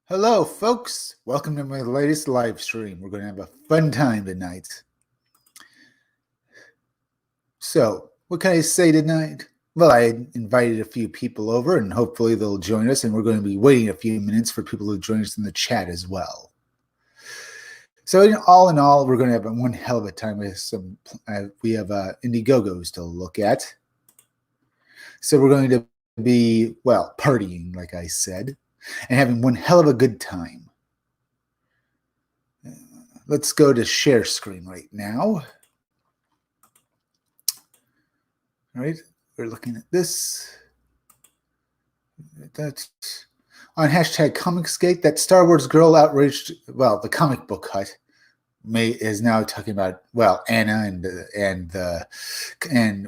Hello, folks. Welcome to my latest live stream. We're going to have a fun time tonight. So, what can I say tonight? Well, I invited a few people over, and hopefully they'll join us, and we're going to be waiting a few minutes for people to join us in the chat as well. So, in all, we're going to have one hell of a time with some. We have Indiegogos to look at. So, we're going to be, well, partying, like I said, and having one hell of a good time. Let's go to share screen right now. All right, we're looking at this. That's on hashtag Comicsgate. That Star Wars girl outraged. Well, the comic book hut is now talking about Anna and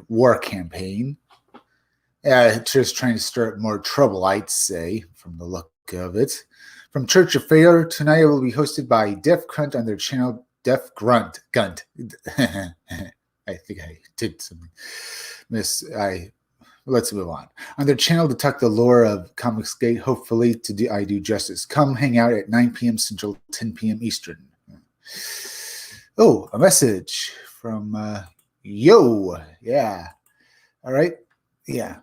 war campaign. Just trying to stir up more trouble, I'd say, from the look of it. From Church of Failure, tonight it will be hosted by Def Grunt on their channel Def Gunt. I think I did something. Let's move on. On their channel to talk the lore of Comicsgate, hopefully I do justice. Come hang out at 9 p.m. Central, 10 p.m. Eastern. Oh, a message from Yo. Yeah. All right. Yeah.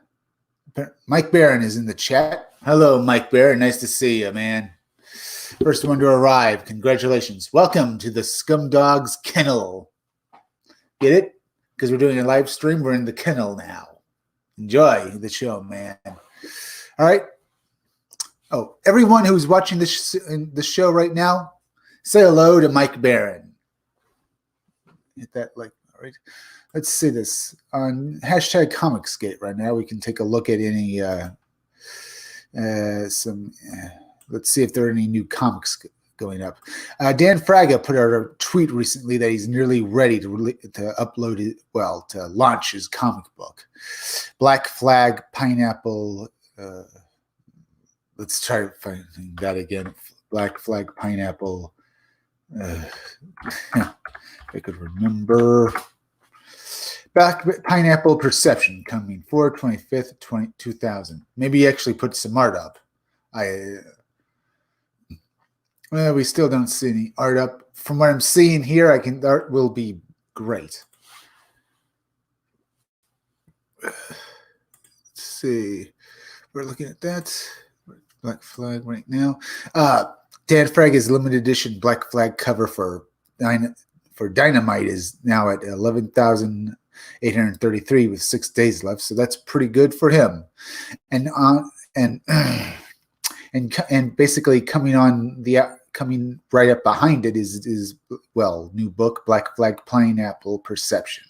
Mike Barron is in the chat. Hello, Mike Barron. Nice to see you, man. First one to arrive. Congratulations. Welcome to the Scumdogs Kennel. Get it? Because we're doing a live stream. We're in the kennel now. Enjoy the show, man. All right. Oh, everyone who's watching the show right now, say hello to Mike Barron. Hit that like, all right. Let's see this on hashtag Comicsgate right now. We can take a look at any let's see if there are any new comics going up. Dan Fraga put out a tweet recently that he's nearly ready to upload it, to launch his comic book. Black Flag Pineapple. Let's try finding that again. Black Flag Pineapple. I could remember. Black Pineapple Perception coming 4/25th, 2000. Maybe he actually put some art up. We still don't see any art up. From what I'm seeing here, the art will be great. Let's see. We're looking at that. Black Flag right now. Dan Fraga's limited edition Black Flag cover for Dynamite is now at 11,833 with 6 days left, so that's pretty good for him. And basically coming right up behind it is new book Black Flag Pineapple Perception.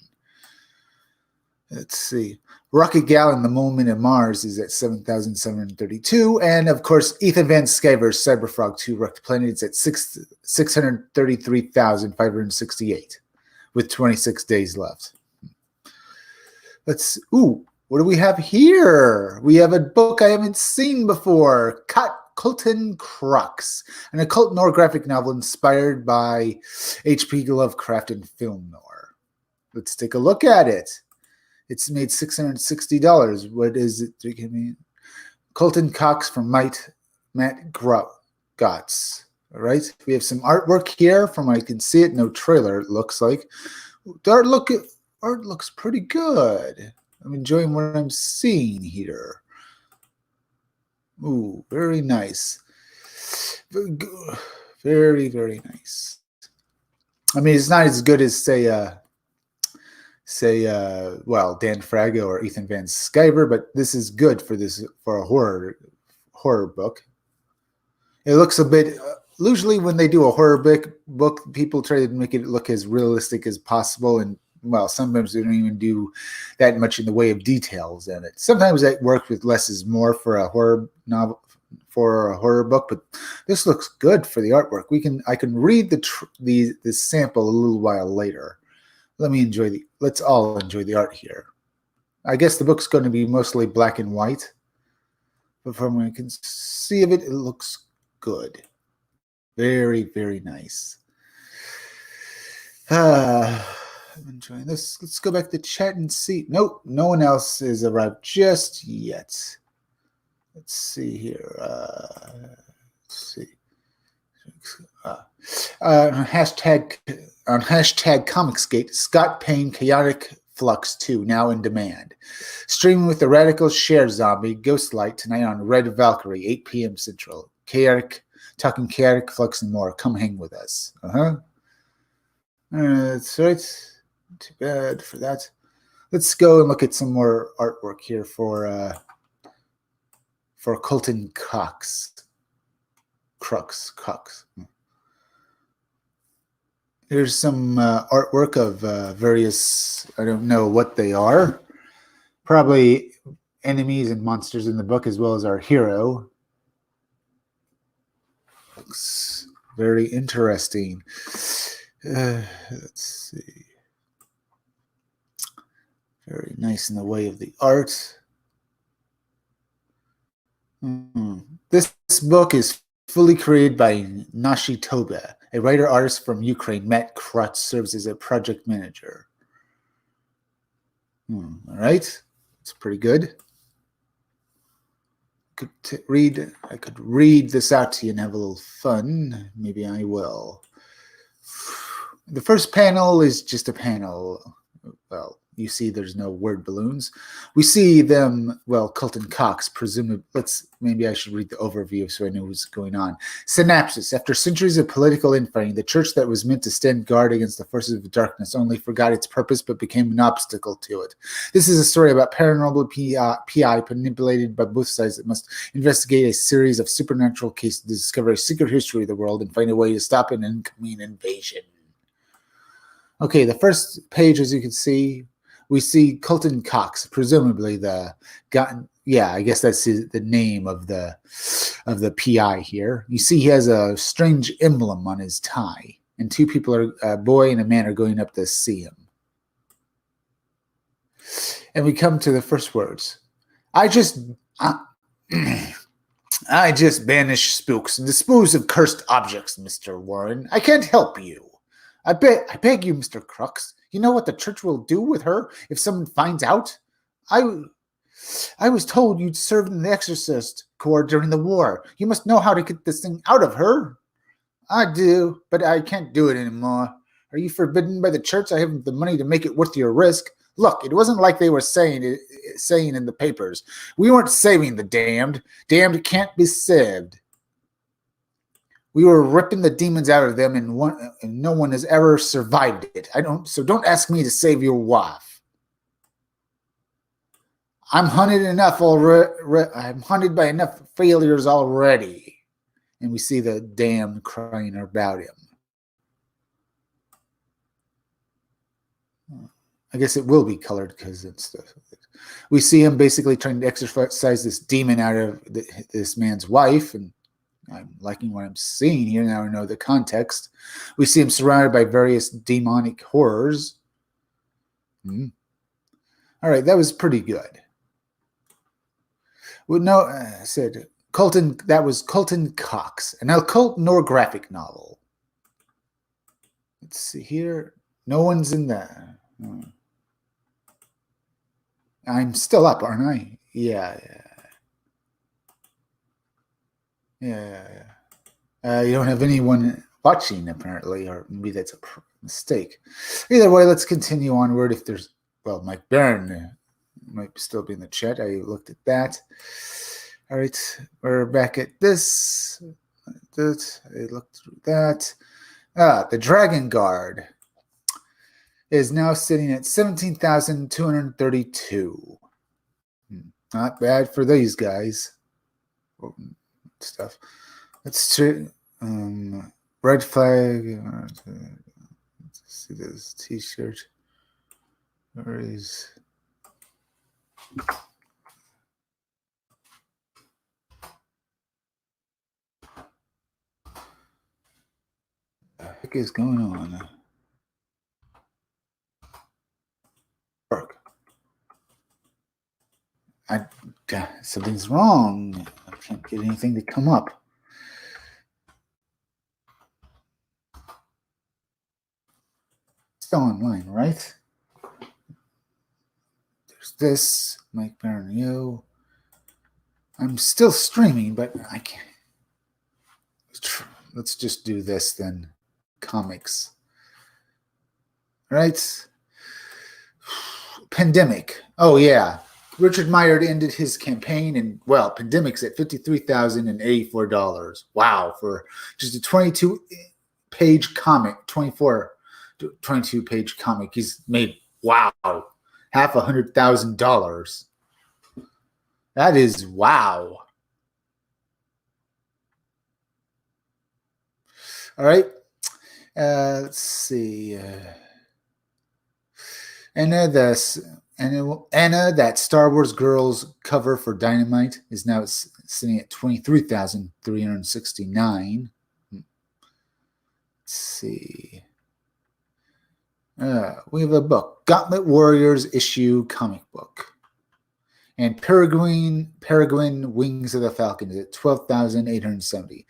Let's see. Rocket Gal and the Moment of Mars is at 7,732, and of course Ethan Van Sciver's Cyberfrog 2 Wrecked Planet is at 633,568 with 26 days left. What do we have here? We have a book I haven't seen before, Colton Crux, an occult noir graphic novel inspired by H.P. Lovecraft and film noir. Let's take a look at it. It's made $660. What is it? Colton Cox from Matt Gotts. All right. We have some artwork here from I can see it. No trailer, it looks like. Art looks pretty good. I'm enjoying what I'm seeing here. Ooh, very nice. Very, very nice. I mean, it's not as good as say Dan Fraga or Ethan Van Sciver, but this is good for a horror book. It looks a bit. Usually, when they do a horror book, people try to make it look as realistic as possible, and sometimes they don't even do that much in the way of details in it. Sometimes that works with less is more for a horror novel, for a horror book, but this looks good for the artwork. I can read the sample a little while later. Let's all enjoy the art here. I guess the book's going to be mostly black and white, but from what I can see of it, it looks good. Very, very nice. I'm enjoying this. Let's go back to chat and see. Nope, no one else has arrived just yet. Let's see here. Let's see. hashtag Comicsgate, Scott Payne Chaotic Flux 2 now in demand. Streaming with the Radical Share Zombie Ghostlight tonight on Red Valkyrie, 8 p.m. Central. Talking Chaotic Flux and more. Come hang with us. That's right. Too bad for that. Let's go and look at some more artwork here for Colton Cox. Cox. Here's some artwork of various, I don't know what they are. Probably enemies and monsters in the book, as well as our hero. Looks very interesting. Let's see. Very nice in the way of the art. This book is fully created by Nashi Toba, a writer-artist from Ukraine. Matt Krutz serves as a project manager. All right. It's pretty good. I could read this out to you and have a little fun. Maybe I will. The first panel is just a panel. Well, you see there's no word balloons. We see them, well, Colton Cox, presumably, maybe I should read the overview so I know what's going on. Synopsis. After centuries of political infighting, the church that was meant to stand guard against the forces of darkness only forgot its purpose but became an obstacle to it. This is a story about paranormal PI manipulated by both sides that must investigate a series of supernatural cases to discover a secret history of the world and find a way to stop an incoming invasion. Okay, the first page, as you can see, we see Colton Cox, presumably the guy. Yeah, I guess that's the name of the PI here. You see he has a strange emblem on his tie, and two people a boy and a man, are going up to see him. And we come to the first words. I just banish spooks and dispose of cursed objects, Mr. Warren. I can't help you. I beg you, Mr. Crux. You know what the church will do with her if someone finds out? I was told you'd served in the Exorcist Corps during the war. You must know how to get this thing out of her. I do, but I can't do it anymore. Are you forbidden by the church? I haven't the money to make it worth your risk. Look, it wasn't like they were saying in the papers. We weren't saving the damned. Damned can't be saved. We were ripping the demons out of them, and no one has ever survived it. So don't ask me to save your wife. I'm hunted by enough failures already. And we see the damned crying about him. I guess it will be colored because it's we see him basically trying to exorcise this demon out of this man's wife, and I'm liking what I'm seeing here. Now I know the context. We see him surrounded by various demonic horrors. All right, that was pretty good. Well, no, I said Colton. That was Colton Cox, an occult graphic novel. Let's see here. No one's in there. I'm still up, aren't I? Yeah. You don't have anyone watching, apparently, or maybe that's a mistake. Either way, let's continue onward. If there's, Mike Barron might still be in the chat. I looked at that. All right, we're back at this. I looked through that. The Dragon Guard is now sitting at 17,232. Not bad for these guys. Stuff. Let's red flag. Let's see this T-shirt. Where is? What the heck is going on? Work. Something's wrong. I can't get anything to come up. Still online, right? There's this, Mike Barron. I'm still streaming, but I can't. Let's just do this then. comics. Right? Pandemic. Oh, yeah. Richard Meyer ended his campaign, and well, Pandemic's at $53,084. Wow, for just a 22-page comic, 22-page comic. He's made, wow, $500,000. That is wow. All right. Let's see. Anna, that Star Wars Girls cover for Dynamite is now sitting at 23,369. Let's see. We have a book, Gauntlet Warriors issue comic book. And Peregrine Wings of the Falcon is at 12,870.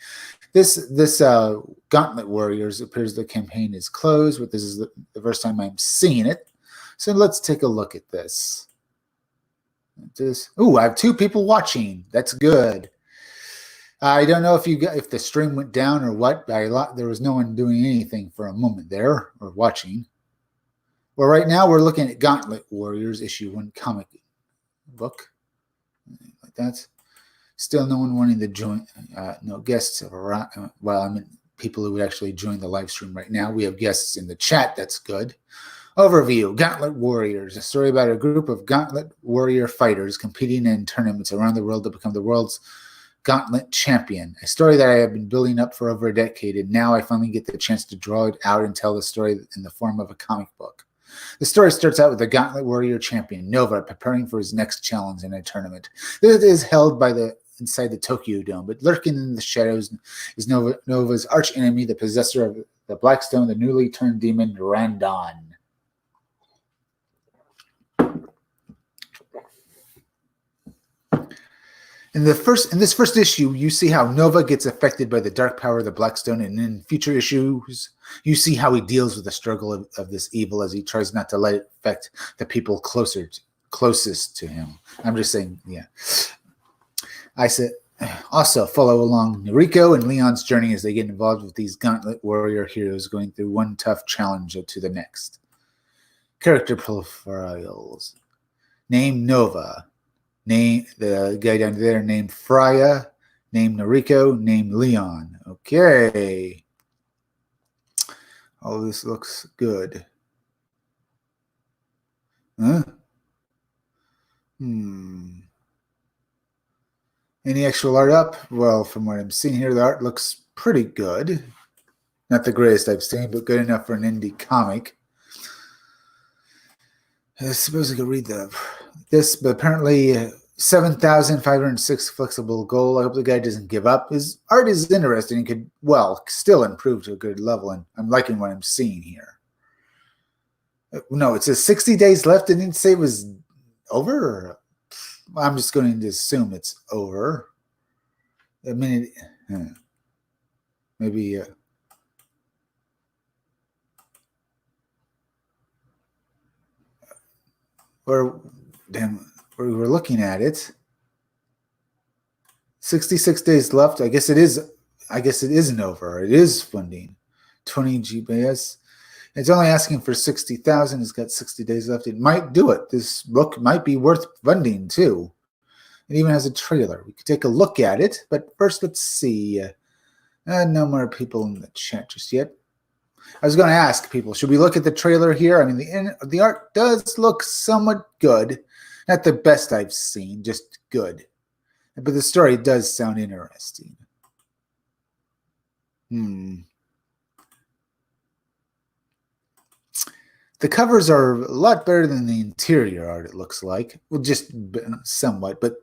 This Gauntlet Warriors appears the campaign is closed, but this is the first time I'm seeing it. So let's take a look at this. I have 2 people watching. That's good. I don't know if the stream went down or what. There was no one doing anything for a moment there or watching. Well, right now we're looking at Gauntlet Warriors issue 1 comic book. Like that. Still no one wanting to join. No guests have arrived. Well, I mean people who would actually join the live stream right now. We have guests in the chat. That's good. Overview, Gauntlet Warriors, a story about a group of Gauntlet Warrior fighters competing in tournaments around the world to become the world's Gauntlet champion. A story that I have been building up for over a decade, and now I finally get the chance to draw it out and tell the story in the form of a comic book. The story starts out with the Gauntlet Warrior champion, Nova, preparing for his next challenge in a tournament. It is held inside the Tokyo Dome, but lurking in the shadows is Nova's arch enemy, the possessor of the Blackstone, the newly turned demon, Randon. In this first issue, you see how Nova gets affected by the dark power of the Blackstone, and in future issues, you see how he deals with the struggle of this evil as he tries not to let it affect the people closest to him. I'm just saying, yeah. I said, also follow along Noriko and Leon's journey as they get involved with these Gauntlet Warrior heroes going through one tough challenge to the next. Character profiles. Name Nova. Name the guy down there named Freya, named Noriko, named Leon. Okay. All this looks good. Huh? Any actual art up? Well, from what I'm seeing here, the art looks pretty good. Not the greatest I've seen, but good enough for an indie comic. I suppose I could read this, but apparently 7,506 flexible goal. I hope the guy doesn't give up. His art is interesting and could, still improve to a good level, and I'm liking what I'm seeing here. No, it says 60 days left. It didn't say it was over. I'm just going to assume it's over. I mean, maybe... Or we're looking at it. 66 days left. I guess it isn't over. It is funding. 20 GBS. It's only asking for 60,000. It's got 60 days left. It might do it. This book might be worth funding too. It even has a trailer. We could take a look at it, but first let's see. No more people in the chat just yet. I was going to ask people, should we look at the trailer here? I mean, the art does look somewhat good. Not the best I've seen, just good. But the story does sound interesting. The covers are a lot better than the interior art, it looks like. Well, just somewhat, but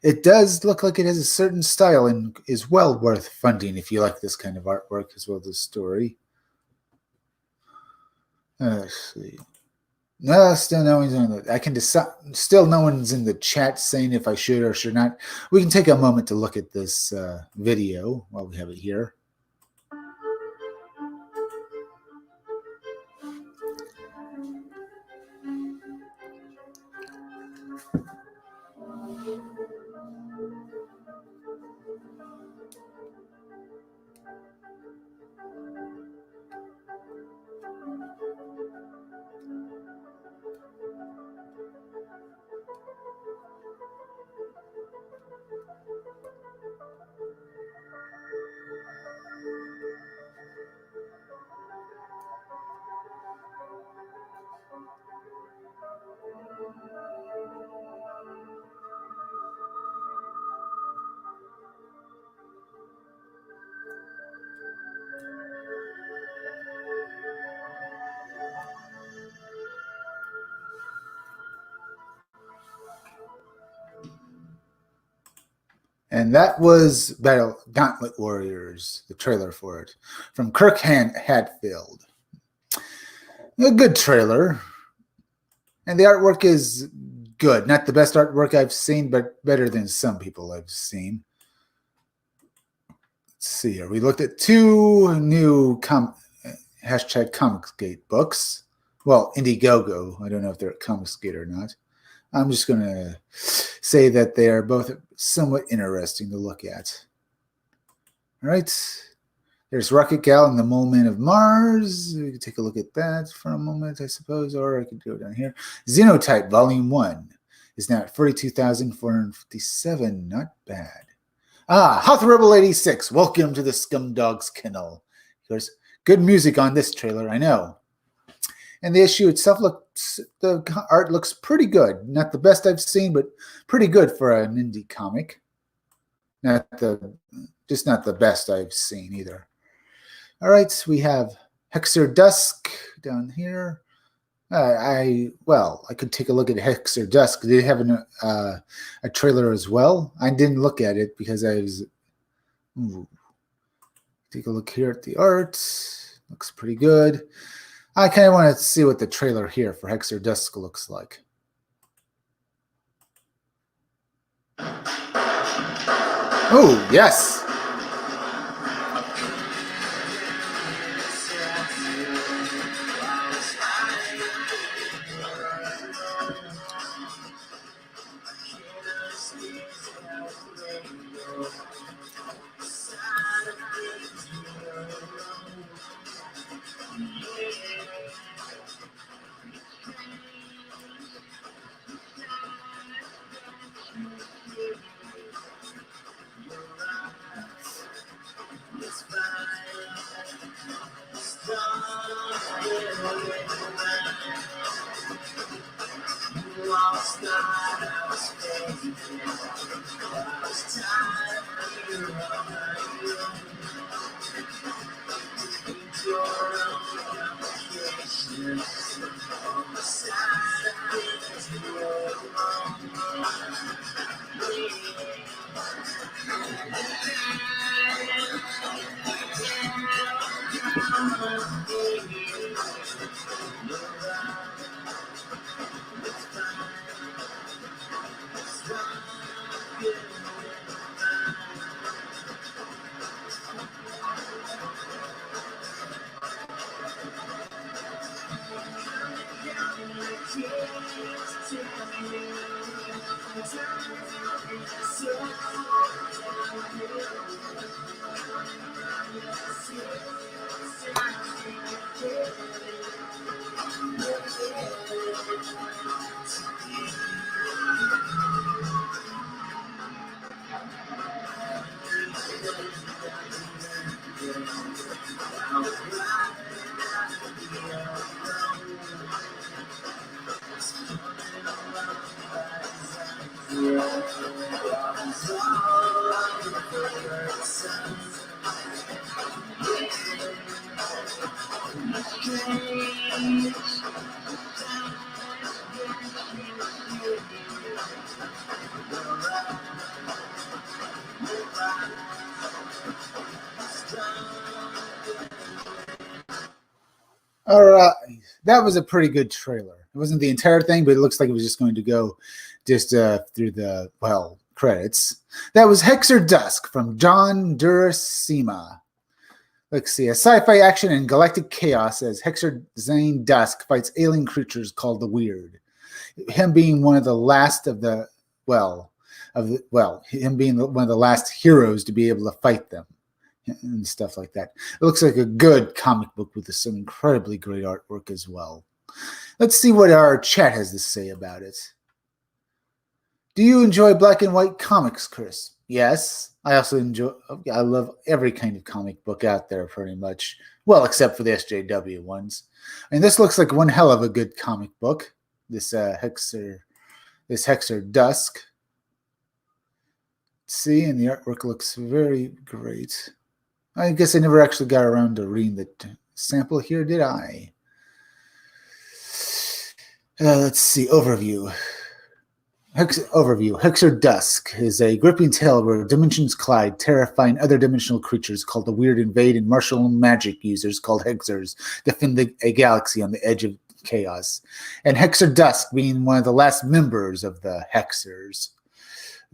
it does look like it has a certain style and is well worth funding if you like this kind of artwork as well as the story. Let's see. No, still no one's in the. I can decide. Still, no one's in the chat saying if I should or should not. We can take a moment to look at this video while we have it here. And that was Battle Gauntlet Warriors, the trailer for it, from Kirk Hatfield. A good trailer. And the artwork is good. Not the best artwork I've seen, but better than some people I've seen. Let's see here. We looked at two new hashtag Comicsgate books. Well, Indiegogo. I don't know if they're at Comicsgate or not. I'm just going to say that they are both somewhat interesting to look at. All right. There's Rocket Gal and the Mole Man of Mars. We can take a look at that for a moment, I suppose, or I could go down here. Xenotype Volume 1 is now at 42,457. Not bad. Hoth Rebel 86. Welcome to the Scumdog's Kennel. There's good music on this trailer, I know. And the issue itself the art looks pretty good. Not the best I've seen, but pretty good for an indie comic. Just not the best I've seen either. All right, we have Hexer Dusk down here. I could take a look at Hexer Dusk. They have a trailer as well. I didn't look at it because I was. Take a look here at the art. Looks pretty good. I kind of want to see what the trailer here for Hexer Dusk looks like. Oh, yes. All right, that was a pretty good trailer. It wasn't the entire thing, but it looks like it was just going to go through the credits. That was Hexer Dusk from John Duracima. Let's see, a sci-fi action and galactic chaos as Hexer Zane Dusk fights alien creatures called the Weird. Him being one of the last him being one of the last heroes to be able to fight them and stuff like that. It looks like a good comic book with some incredibly great artwork as well. Let's see what our chat has to say about it. Do you enjoy black and white comics, Chris? Yes. I love every kind of comic book out there pretty much. Well, except for the SJW ones. And this looks like one hell of a good comic book. This Hexer Dusk. See, and the artwork looks very great. I guess I never actually got around to reading the sample here, did I? Let's see, overview. Overview. Hexer Dusk is a gripping tale where dimensions collide, terrifying other dimensional creatures called the Weird invade, and martial magic users called Hexers defend a galaxy on the edge of chaos. And Hexer Dusk being one of the last members of the Hexers,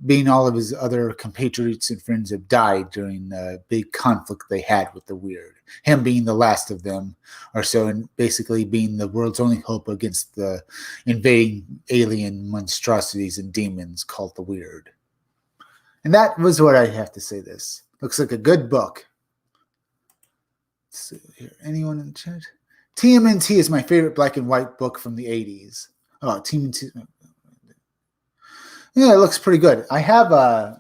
being all of his other compatriots and friends have died during the big conflict they had with the Weird. Him being the last of them, or so, and basically being the world's only hope against the invading alien monstrosities and demons called the Weird. And that was what I have to say. This looks like a good book. Let's see here. Anyone in the chat? TMNT is my favorite black and white book from the 80s. Oh, TMNT. Yeah, it looks pretty good. I have a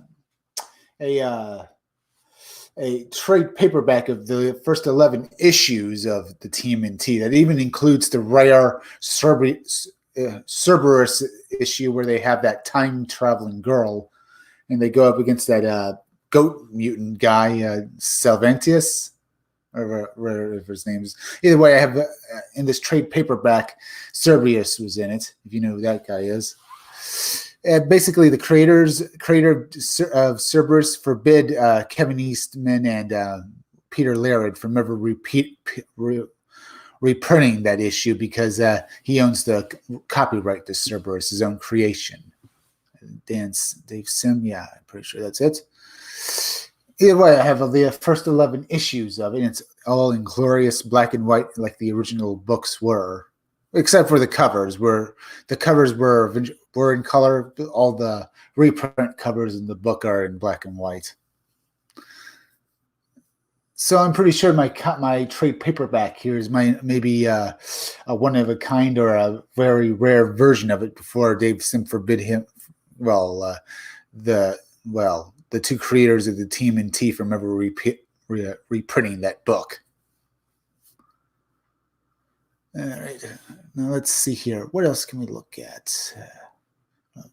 trade paperback of the first 11 issues of the TMNT that even includes the rare Cerberus issue where they have that time-traveling girl and they go up against that goat mutant guy, Salvantius, or whatever his name is. Either way, I have in this trade paperback, Cerberus was in it, if you know who that guy is. Basically, the creator of Cerberus forbid Kevin Eastman and Peter Laird from ever reprinting that issue because he owns the copyright to Cerberus, his own creation. Dave Sim, yeah, I'm pretty sure that's it. Either way, I have the first 11 issues of it. And it's all in glorious black and white like the original books were. Except for the covers, where the covers were in color. All the reprint covers in the book are in black and white. So I'm pretty sure my trade paperback here is maybe a one of a kind or a very rare version of it before Dave Sim forbid him. The two creators of the TMNT from ever reprinting that book. All right, now let's see here. What else can we look at?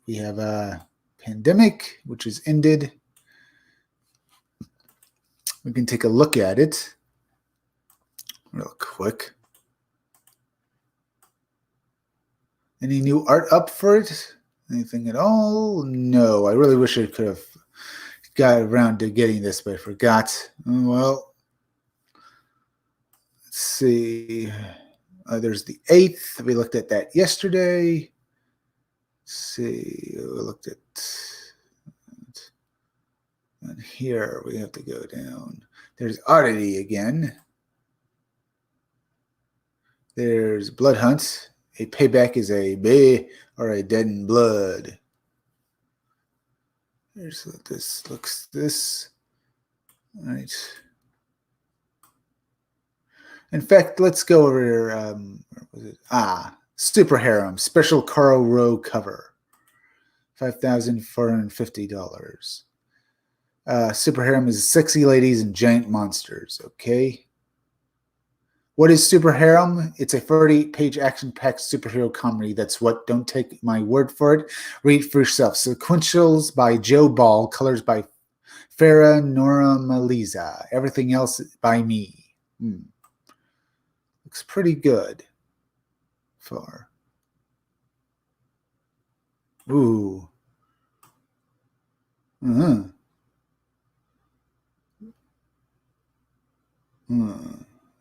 We have a pandemic, which is ended. We can take a look at it real quick. Any new art up for it? Anything at all? No, I really wish I could have got around to getting this, but I forgot. Well, let's see. There's the 8th. We looked at that yesterday. Let's see. We looked at. And here we have to go down. There's Oddity again. There's Blood Hunt. A payback is a bay or a dead in blood. Here's what this looks. This. All right. In fact, let's go over here. Where was it? Super Harem special Carl Rowe cover, $5,450. Super Harem is sexy ladies and giant monsters. Okay. What is Super Harem? It's a 30-page action-packed superhero comedy. That's what. Don't take my word for it. Read for yourself. Sequentials by Joe Ball, colors by Farah Nora Maliza. Everything else by me. Looks pretty good. Far. Ooh.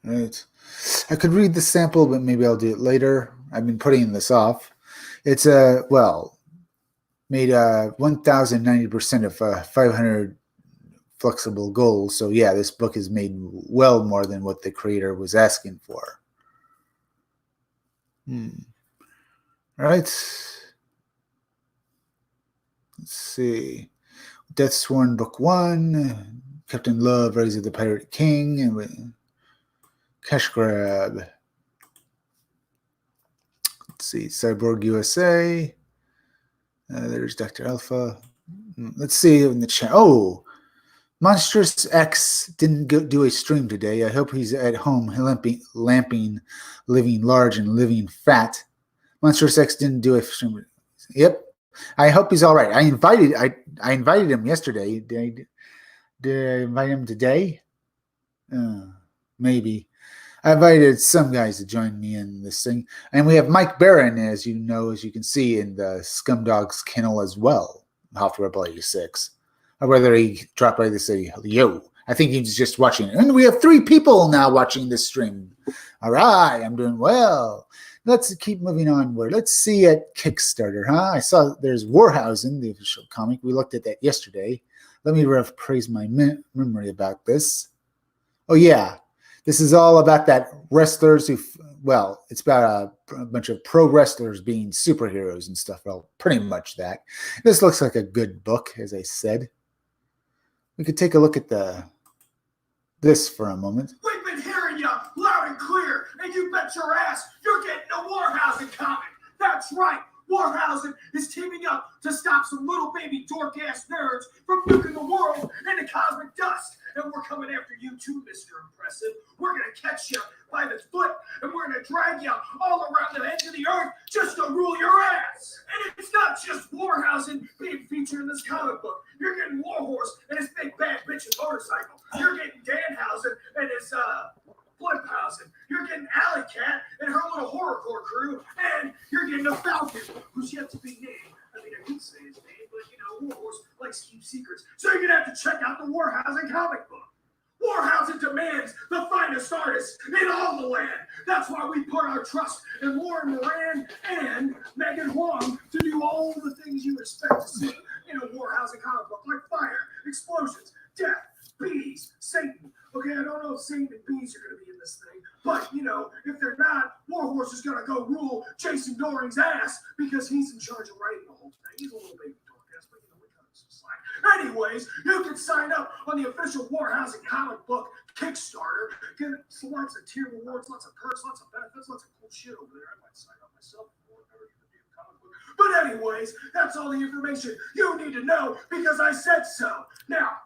Right. I could read the sample, but maybe I'll do it later. I've been putting this off. It's made 1,090% of 500 flexible goals. So yeah, this book is made well more than what the creator was asking for. All right. Let's see. Deathsworn Book 1, Captain Love, Rise of the Pirate King, and Cash Grab. Let's see. Cyborg USA. There's Dr. Alpha. Let's see in the chat. Oh, Monstrous X didn't do a stream today. I hope he's at home lamping, living large and living fat. Monstrous X didn't do a stream. Yep. I hope he's all right. I invited him yesterday. Did I invite him today? Maybe. I invited some guys to join me in this thing, and we have Mike Barron, as you know, as you can see in the Scumdogs kennel as well. Half Rebel 86, or whether he dropped by to say yo. I think he's just watching, and we have 3 people now watching this stream. All right, I'm doing well. Let's keep moving onward. Let's see at Kickstarter, huh? I saw there's Warhausen, the official comic. We looked at that yesterday. Let me reprise my memory about this. Oh, yeah. This is all about that wrestlers who, well, it's about a bunch of pro wrestlers being superheroes and stuff. Well, pretty much that. This looks like a good book, as I said. We could take a look at this for a moment. We've been hearing you loud and clear, and you bet your ass you're getting a Warhausen comic. That's right. Warhausen is teaming up to stop some little baby dork-ass nerds from nuking the world into cosmic dust. And we're coming after you too, Mr. Impressive. We're going to catch you by the foot, and we're going to drag you all around the edge of the earth just to rule your ass. And it's not just Warhausen being featured in this comic book. You're getting Warhorse and his big bad bitchin' motorcycle. You're getting Danhausen and his Bloodhausen. You're getting Alley Cat and her little horrorcore crew, and you're getting a Falcon who's yet to be named. I mean, I could say his name, but you know, Warhorse likes to keep secrets. So you're gonna have to check out the Warhausen comic book. Warhausen demands the finest artists in all the land. That's why we put our trust in Warren Moran and Megan Huang to do all the things you expect to see in a Warhausen comic book, like fire, explosions, death, bees, Satan. Okay, I don't know if Satan and bees are going to be in this thing, but, you know, if they're not, Warhorse is going to go rule Jason Doring's ass because he's in charge of writing the whole thing. He's a little baby dork ass, but, you know, we cut him some slack. Anyways, you can sign up on the official Warhausen comic book Kickstarter. Get lots of tier rewards, lots of perks, lots of benefits, lots of cool shit over there. I might sign up myself before I ever get a damn comic book. But anyways, that's all the information you need to know because I said so. Now,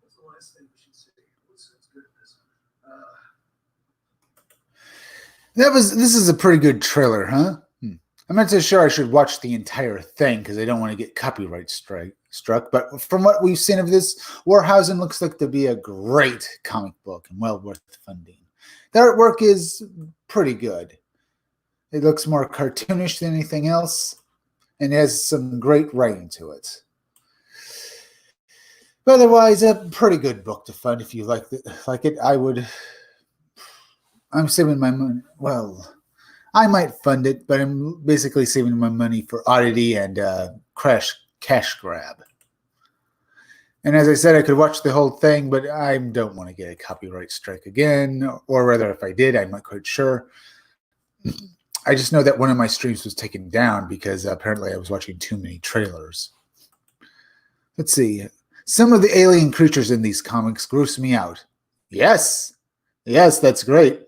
what's the last thing we should say? What's good at this? This is a pretty good trailer, huh? I'm not so sure I should watch the entire thing because I don't want to get copyright struck. But from what we've seen of this, Warhausen looks like to be a great comic book and well worth funding. The artwork is pretty good. It looks more cartoonish than anything else, and has some great writing to it. But otherwise, a pretty good book to fund if you like it. I'm saving my money. Well, I might fund it, but I'm basically saving my money for Oddity and Cash Grab. And as I said, I could watch the whole thing, but I don't want to get a copyright strike again. Or rather, if I did, I'm not quite sure. I just know that one of my streams was taken down because apparently I was watching too many trailers. Let's see. Some of the alien creatures in these comics gross me out. Yes, that's great.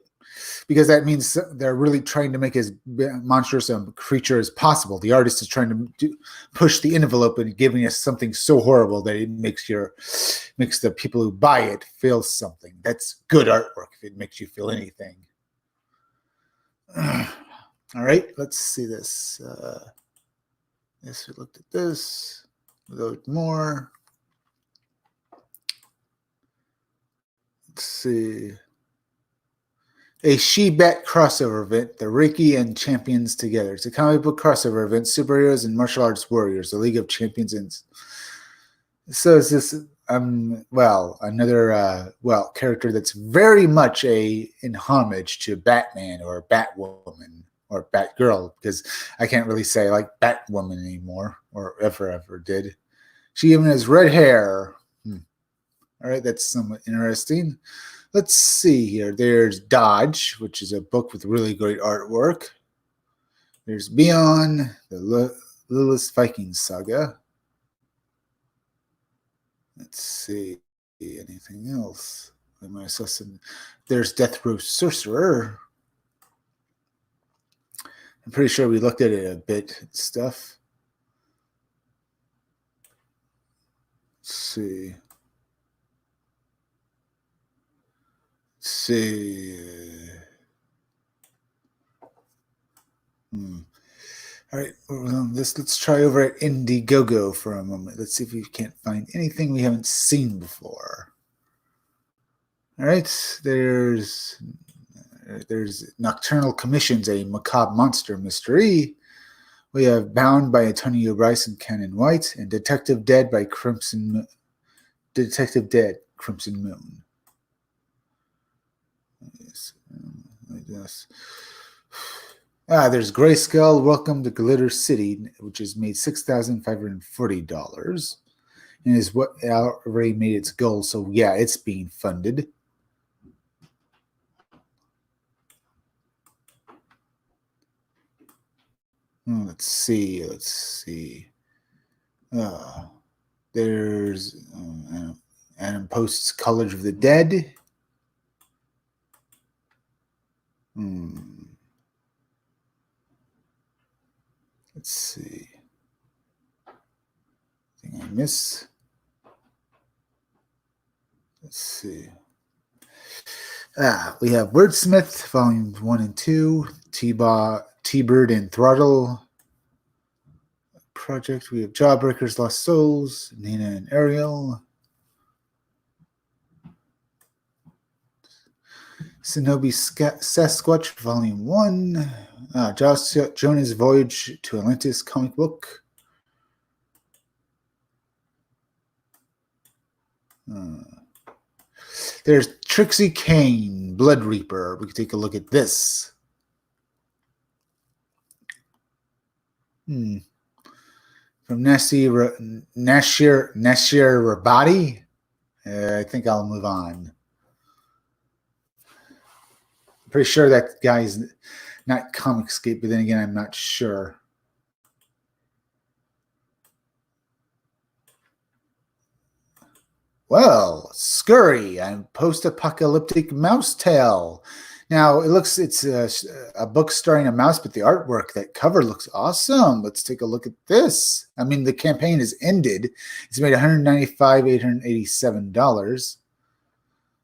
Because that means they're really trying to make as monstrous a creature as possible. The artist is trying to push the envelope and giving us something so horrible that it makes the people who buy it feel something. That's good artwork if it makes you feel anything. All right, let's see this. Yes, we looked at this. Load more. Let's see. A She-Bat crossover event, the Reiki and Champions Together. It's a comic book crossover event, superheroes and martial arts warriors, the League of Champions. So is this, another character that's very much in homage to Batman or Batwoman or Batgirl, because I can't really say like Batwoman anymore or ever did. She even has red hair. All right, that's somewhat interesting. Let's see here. There's Dodge, which is a book with really great artwork. There's Beyond, the Lilith Viking Saga. Let's see. Anything else? There's Death Row Sorcerer. I'm pretty sure we looked at it a bit and stuff. Let's see. All right, let's try over at Indiegogo for a moment. Let's see if we can't find anything we haven't seen before. All right, there's There's Nocturnal Commissions, a macabre monster mystery. We have Bound by Antonio Rice and Canon White, and Detective Dead by Crimson Moon. Yes. There's Grayskull, Welcome to Glitter City, which has made $6,540, and is what already made its goal. So yeah, it's being funded. Let's see. There's Adam Post's College of the Dead. Let's see. Anything I miss? Let's see. We have Wordsmith, Volumes 1 and 2, T-Bird and Throttle Project. We have Jawbreakers, Lost Souls, Nina and Ariel. Shinobi Sasquatch, Volume 1. Jonah's Voyage to Atlantis comic book. There's Trixie Kane, Blood Reaper. We can take a look at this. From Nasir Rabadi. I think I'll move on. I'm pretty sure that guy's not Comicscape, but then again, I'm not sure. Well, Scurry, a post-apocalyptic mouse tale. Now, it's a book starring a mouse, but the artwork, that cover looks awesome. Let's take a look at this. I mean, the campaign is ended. It's made $195,887.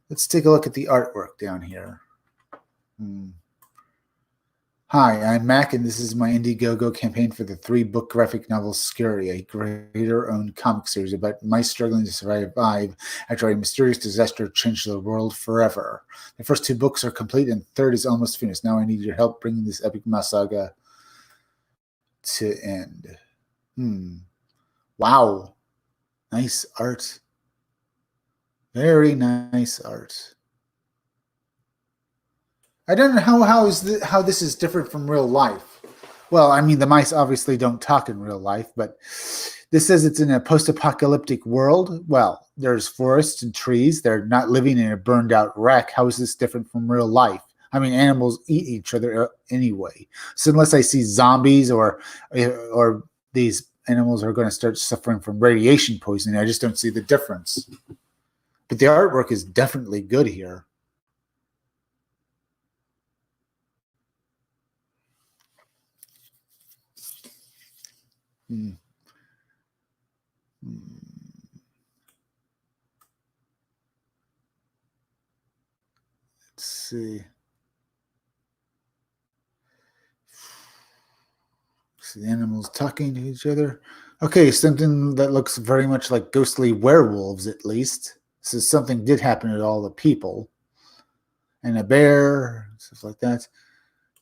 Let's take a look at the artwork down here. Hi, I'm Mac, and this is my Indiegogo campaign for the 3-book graphic novel Scurry, a creator-owned comic series about mice struggling to survive after a mysterious disaster changed the world forever. The first 2 books are complete, and the third is almost finished. Now I need your help bringing this epic mouse saga to end. Wow. Nice art. Very nice art. I don't know how this is different from real life. Well, I mean, the mice obviously don't talk in real life, but this says it's in a post-apocalyptic world. Well, there's forests and trees. They're not living in a burned-out wreck. How is this different from real life? I mean, animals eat each other anyway. So unless I see zombies or these animals are going to start suffering from radiation poisoning, I just don't see the difference. But the artwork is definitely good here. Let's see. See the animals talking to each other. Okay, something that looks very much like ghostly werewolves, at least. So something did happen to all the people. And a bear, stuff like that.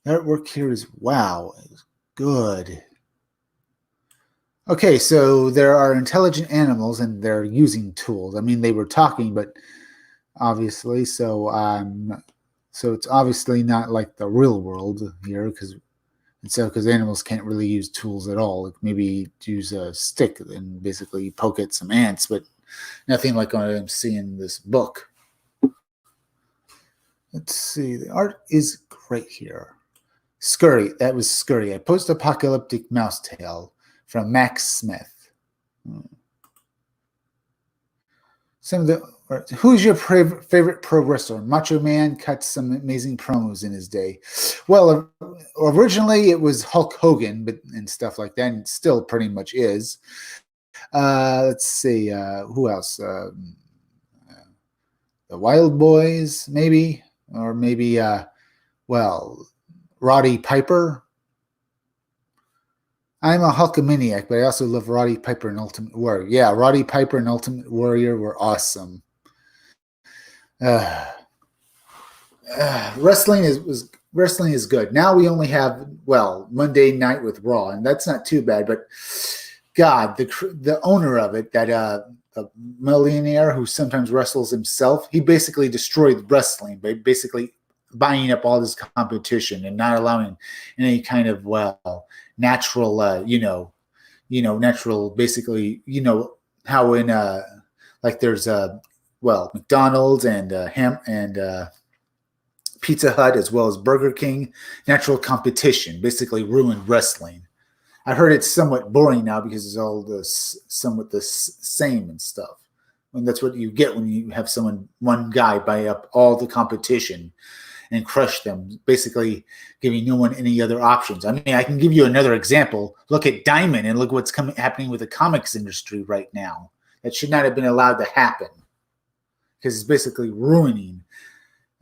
The artwork here is, wow, it's good. Okay, so there are intelligent animals and they're using tools. I mean, they were talking, but obviously, so it's obviously not like the real world here, because animals can't really use tools at all. Like maybe use a stick and basically poke at some ants, but nothing like what I'm seeing in this book. Let's see, the art is great here. Scurry, that was Scurry, a post-apocalyptic mouse tale from Max Smith. Who's your favorite pro wrestler? Macho Man cut some amazing promos in his day. Well, originally it was Hulk Hogan, and stuff like that, and it still pretty much is. Let's see, who else? The Wild Boys, maybe, or maybe, Roddy Piper. I'm a Hulkamaniac, but I also love Roddy Piper and Ultimate Warrior. Yeah, Roddy Piper and Ultimate Warrior were awesome. wrestling is good. Now we only have Monday night with Raw, and that's not too bad. But God, the owner of it, that a millionaire who sometimes wrestles himself, he basically destroyed wrestling by basically buying up all this competition and not allowing any kind of natural natural, basically, how in like there's McDonald's and Pizza Hut as well as Burger King, natural competition basically ruined wrestling. I heard it's somewhat boring now because it's all somewhat the same and stuff. And that's what you get when you have one guy buy up all the competition and crush them, basically giving no one any other options. I mean, I can give you another example. Look at Diamond and look what's happening with the comics industry right now. That should not have been allowed to happen because it's basically ruining.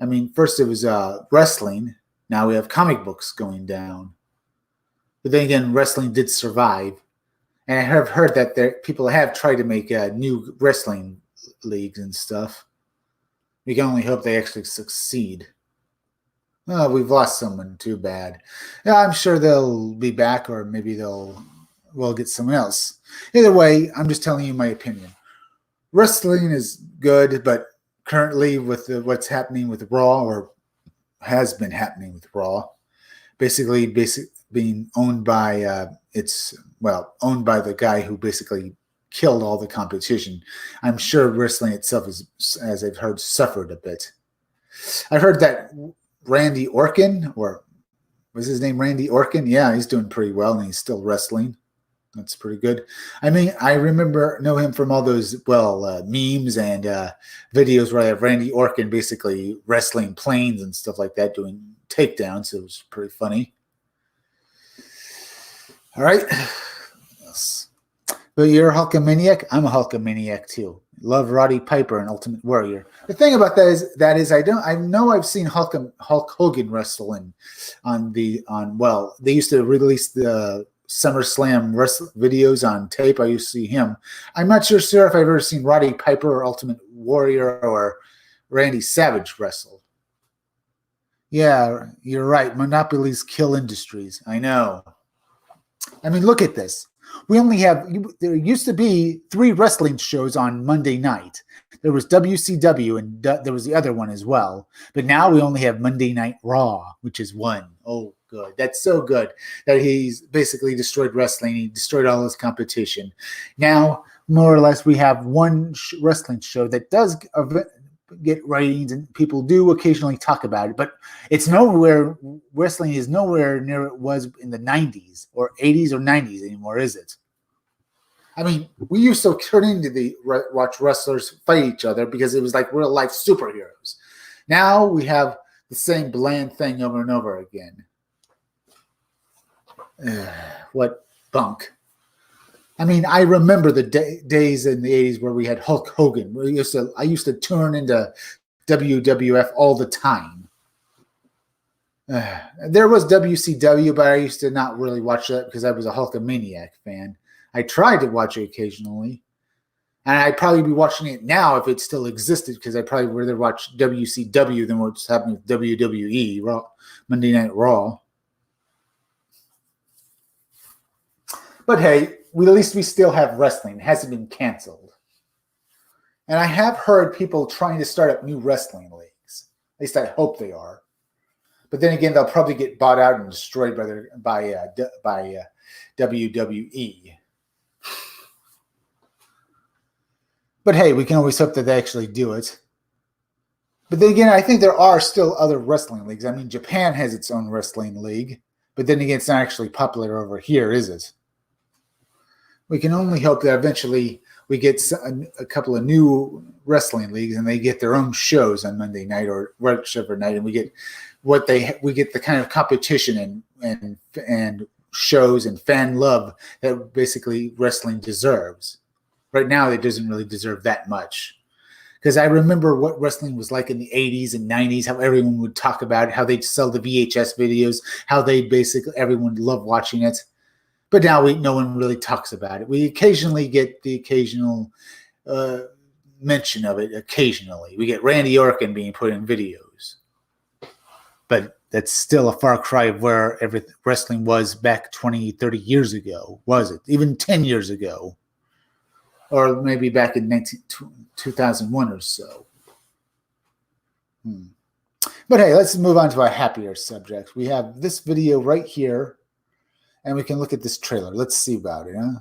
I mean, first it was wrestling. Now we have comic books going down. But then again, wrestling did survive. And I have heard that people have tried to make new wrestling leagues and stuff. We can only hope they actually succeed. Oh, we've lost someone. Too bad. Yeah, I'm sure they'll be back, or maybe we'll get someone else. Either way, I'm just telling you my opinion. Wrestling is good, but currently with what's happening with Raw, or has been happening with Raw, basically being owned by owned by the guy who basically killed all the competition. I'm sure wrestling itself is, as I've heard, suffered a bit. I heard that Randy Orton, or was his name Randy Orton? Yeah, he's doing pretty well and he's still wrestling. That's pretty good. I mean, I know him from all those memes and videos where I have Randy Orton basically wrestling planes and stuff like that, doing takedowns. It was pretty funny. All right. Yes. But you're a Hulkamaniac. I'm a Hulkamaniac too. Love Roddy Piper and Ultimate Warrior. The thing about that is I know I've seen Hulk Hogan wrestle they used to release the SummerSlam videos on tape. I used to see him. I'm not sure if I've ever seen Roddy Piper or Ultimate Warrior or Randy Savage wrestle. Yeah, you're right. Monopolies kill industries. I know. I mean, look at this. We only have, there used to be 3 wrestling shows on Monday night. There was WCW and there was the other one as well. But now we only have Monday Night Raw, which is 1. Oh, good. That's so good that he's basically destroyed wrestling. He destroyed all his competition. Now, more or less, we have one wrestling show that does get ratings and people do occasionally talk about it, but wrestling is nowhere near it was in the 90s or 80s or 90s anymore, is it? I mean, we used to turn into watch wrestlers fight each other because it was like real life superheroes. Now we have the same bland thing over and over again. What bunk. I mean, I remember the days in the 80s where we had Hulk Hogan. I used to turn into WWF all the time. There was WCW, but I used to not really watch that because I was a Hulkamaniac fan. I tried to watch it occasionally. And I'd probably be watching it now if it still existed because I'd probably rather watch WCW than what's happening with WWE, Monday Night Raw. But hey, at least we still have wrestling. It hasn't been canceled. And I have heard people trying to start up new wrestling leagues. At least I hope they are. But then again, they'll probably get bought out and destroyed by WWE. But hey, we can always hope that they actually do it. But then again, I think there are still other wrestling leagues. I mean, Japan has its own wrestling league. But then again, it's not actually popular over here, is it? We can only hope that eventually we get a couple of new wrestling leagues and they get their own shows on Monday night or whichever night, and we get the kind of competition and shows and fan love that basically wrestling deserves. Right now, it doesn't really deserve that much. Because I remember what wrestling was like in the 80s and 90s, how everyone would talk about it, how they'd sell the VHS videos, how everyone loved watching it. But now no one really talks about it. We occasionally get the occasional mention of it. Occasionally, we get Randy Orton being put in videos. but that's still a far cry of where wrestling was back 20, 30 years ago, was it? Even 10 years ago. Or maybe back in 2001 or so. But hey, let's move on to a happier subject. We have this video right here, and we can look at this trailer. Let's see about it. Huh?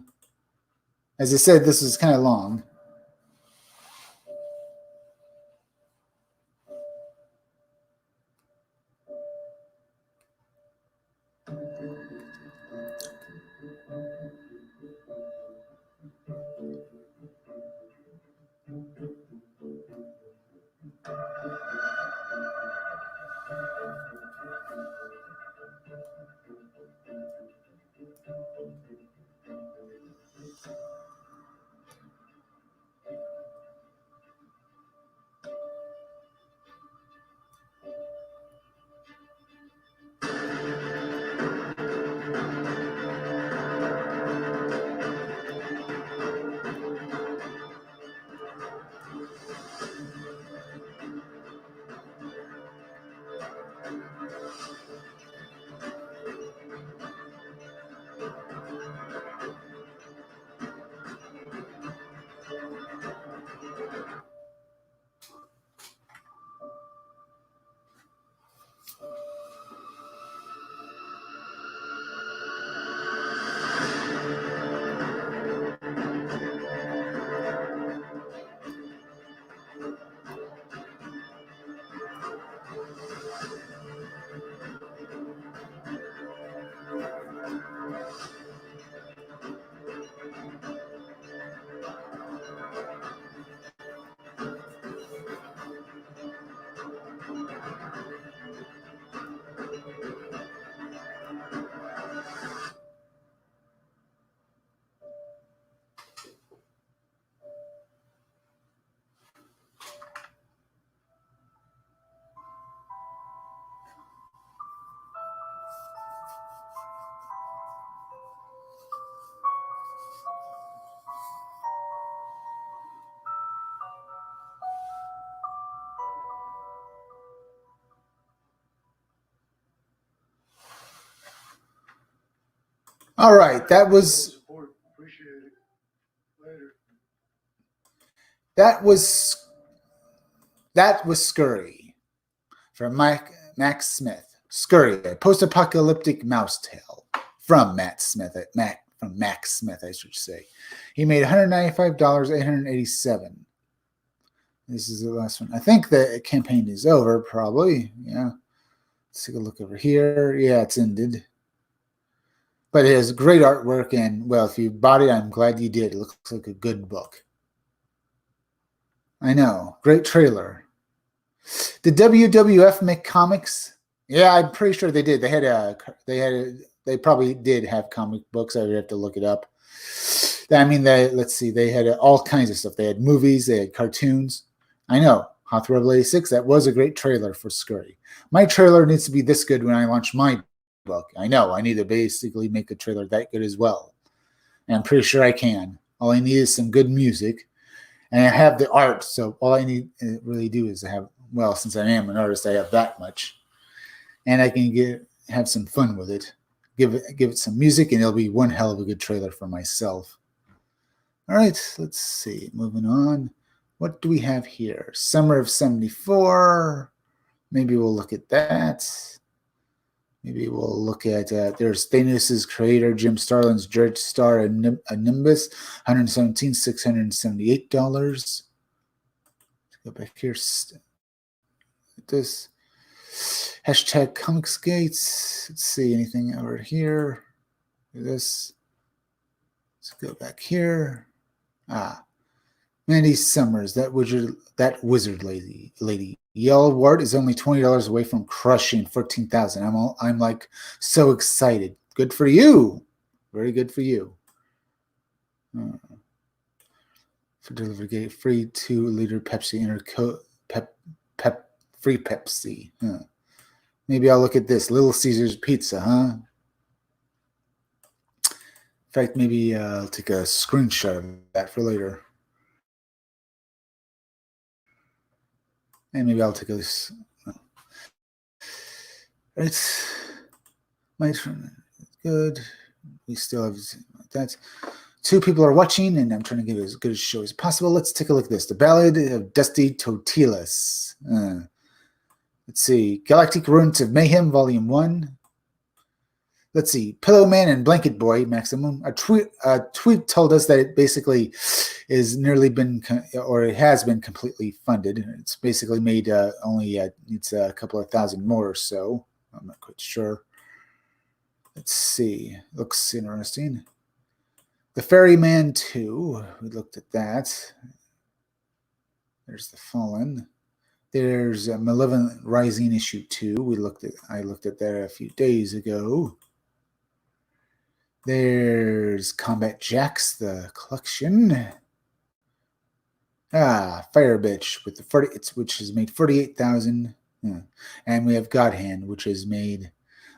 As I said, this is kind of long. All right, that was Scurry from Max Smith. Scurry, a post-apocalyptic mouse tale from Max Smith, I should say. He made $195,887. This is the last one. I think the campaign is over, probably. Yeah. Let's take a look over here. Yeah, it's ended. But it has great artwork, and, well, if you bought it, I'm glad you did. It looks like a good book. I know. Great trailer. Did WWF make comics? Yeah, I'm pretty sure they did. They probably did have comic books. I would have to look it up. I mean, let's see. They had all kinds of stuff. They had movies. They had cartoons. I know. Hot Rebel 86, that was a great trailer for Scurry. My trailer needs to be this good when I launch my book. I know. I need to basically make a trailer that good as well. And I'm pretty sure I can. All I need is some good music. And I have the art, so all I need to really do is have, well, since I am an artist, I have that much. And I can have some fun with it. Give it some music, and it'll be one hell of a good trailer for myself. All right, let's see. Moving on. What do we have here? Summer of 74. Maybe we'll look at that. Maybe we'll look at, there's Thanos' creator, Jim Starlin's George Star, a Nimbus, $117,678. Let's go back here. This hashtag Comicsgates. Let's see anything over here. This. Let's go back here. Mandy Summers, that wizard lady. Yellow Ward is only $20 away from crushing 14,000. I'm like so excited. Good for you. Very good for you. For delivery gate, free 2-liter Pepsi free Pepsi. Maybe I'll look at this. Little Caesars Pizza, huh? In fact, maybe I'll take a screenshot of that for later. And maybe I'll take this. It's my turn. Good. We still have that. 2 people are watching, and I'm trying to give it as good a show as possible. Let's take a look at this. The Ballad of Dusty Totilas. Let's see. Galactic Ruins of Mayhem, Volume 1. Let's see. Pillow Man and Blanket Boy, Maximum. A tweet told us that it basically is nearly been, or it has been completely funded. It's basically made only, it's a couple of thousand more or so. I'm not quite sure. Let's see. Looks interesting. The Ferryman 2. We looked at that. There's The Fallen. There's Malevolent Rising issue 2. I looked at that a few days ago. There's Combat Jacks, the collection. Fire Bitch with the which has made 48,000. And we have God Hand, which has made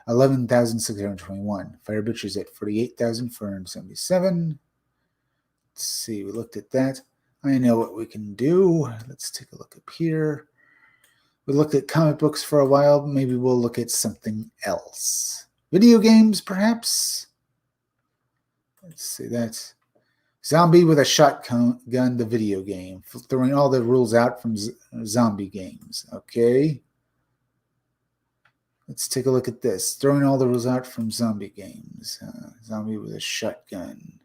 11,621. Fire Bitch is at 48,477. Let's see, we looked at that. I know what we can do. Let's take a look up here. We looked at comic books for a while. Maybe we'll look at something else. Video games, perhaps? Let's see, that's Zombie with a Shotgun, the video game. Throwing all the rules out from zombie games. Okay. Let's take a look at this. Throwing all the rules out from zombie games. Zombie with a Shotgun.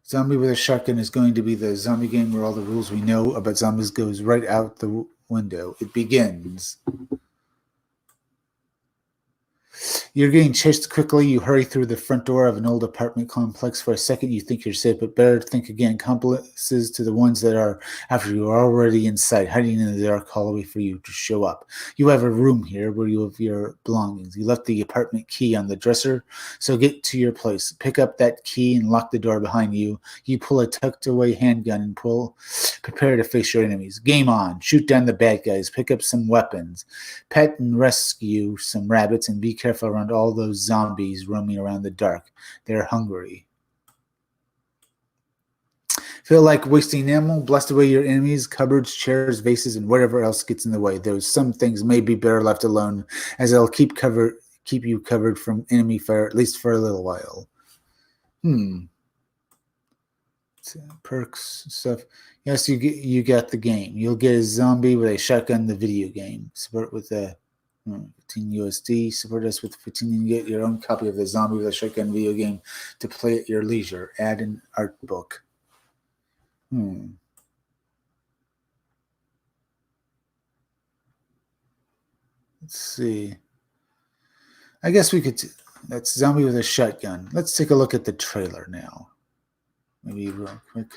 Zombie with a Shotgun is going to be the zombie game where all the rules we know about zombies goes right out the window. It begins. You're getting chased quickly. You hurry through the front door of an old apartment complex. For a second, you think you're safe, but better think again. Accomplices to the ones that are after you are already inside, hiding in the dark hallway for you to show up. You have a room here where you have your belongings. You left the apartment key on the dresser, so get to your place. Pick up that key and lock the door behind you. You pull a tucked-away handgun and prepare to face your enemies. Game on. Shoot down the bad guys. Pick up some weapons. Pet and rescue some rabbits, and be careful around all those zombies roaming around the dark. They're hungry. Feel like wasting ammo? Blast away your enemies, cupboards, chairs, vases, and whatever else gets in the way. Though some things may be better left alone, as they'll keep you covered from enemy fire, at least for a little while. Perks stuff. Yes, you got the game. You'll get a Zombie with a Shotgun, the video game. Support with a 15 USD. Support us with 15 and get your own copy of the Zombie with a Shotgun video game to play at your leisure. Add an art book. Let's see. I guess we could. That's Zombie with a Shotgun. Let's take a look at the trailer now. Maybe real quick.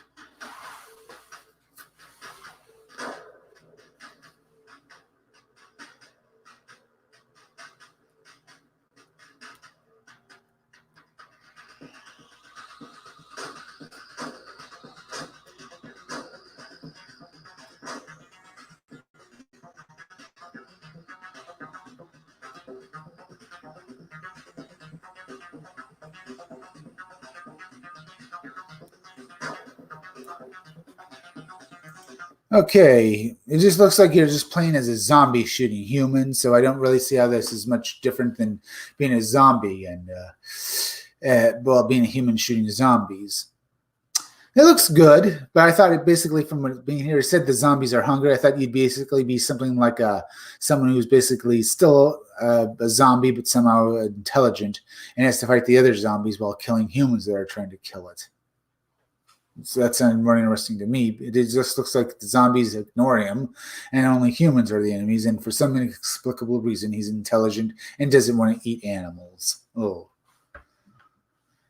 Okay, it just looks like you're just playing as a zombie shooting humans, so I don't really see how this is much different than being a zombie and, being a human shooting zombies. It looks good, but I thought it basically, from what being here, it said the zombies are hungry. I thought you'd basically be something like someone who's basically still a zombie, but somehow intelligent, and has to fight the other zombies while killing humans that are trying to kill it. So that sounded more interesting to me. It just looks like the zombies ignore him, and only humans are the enemies. And for some inexplicable reason, he's intelligent and doesn't want to eat animals. Oh.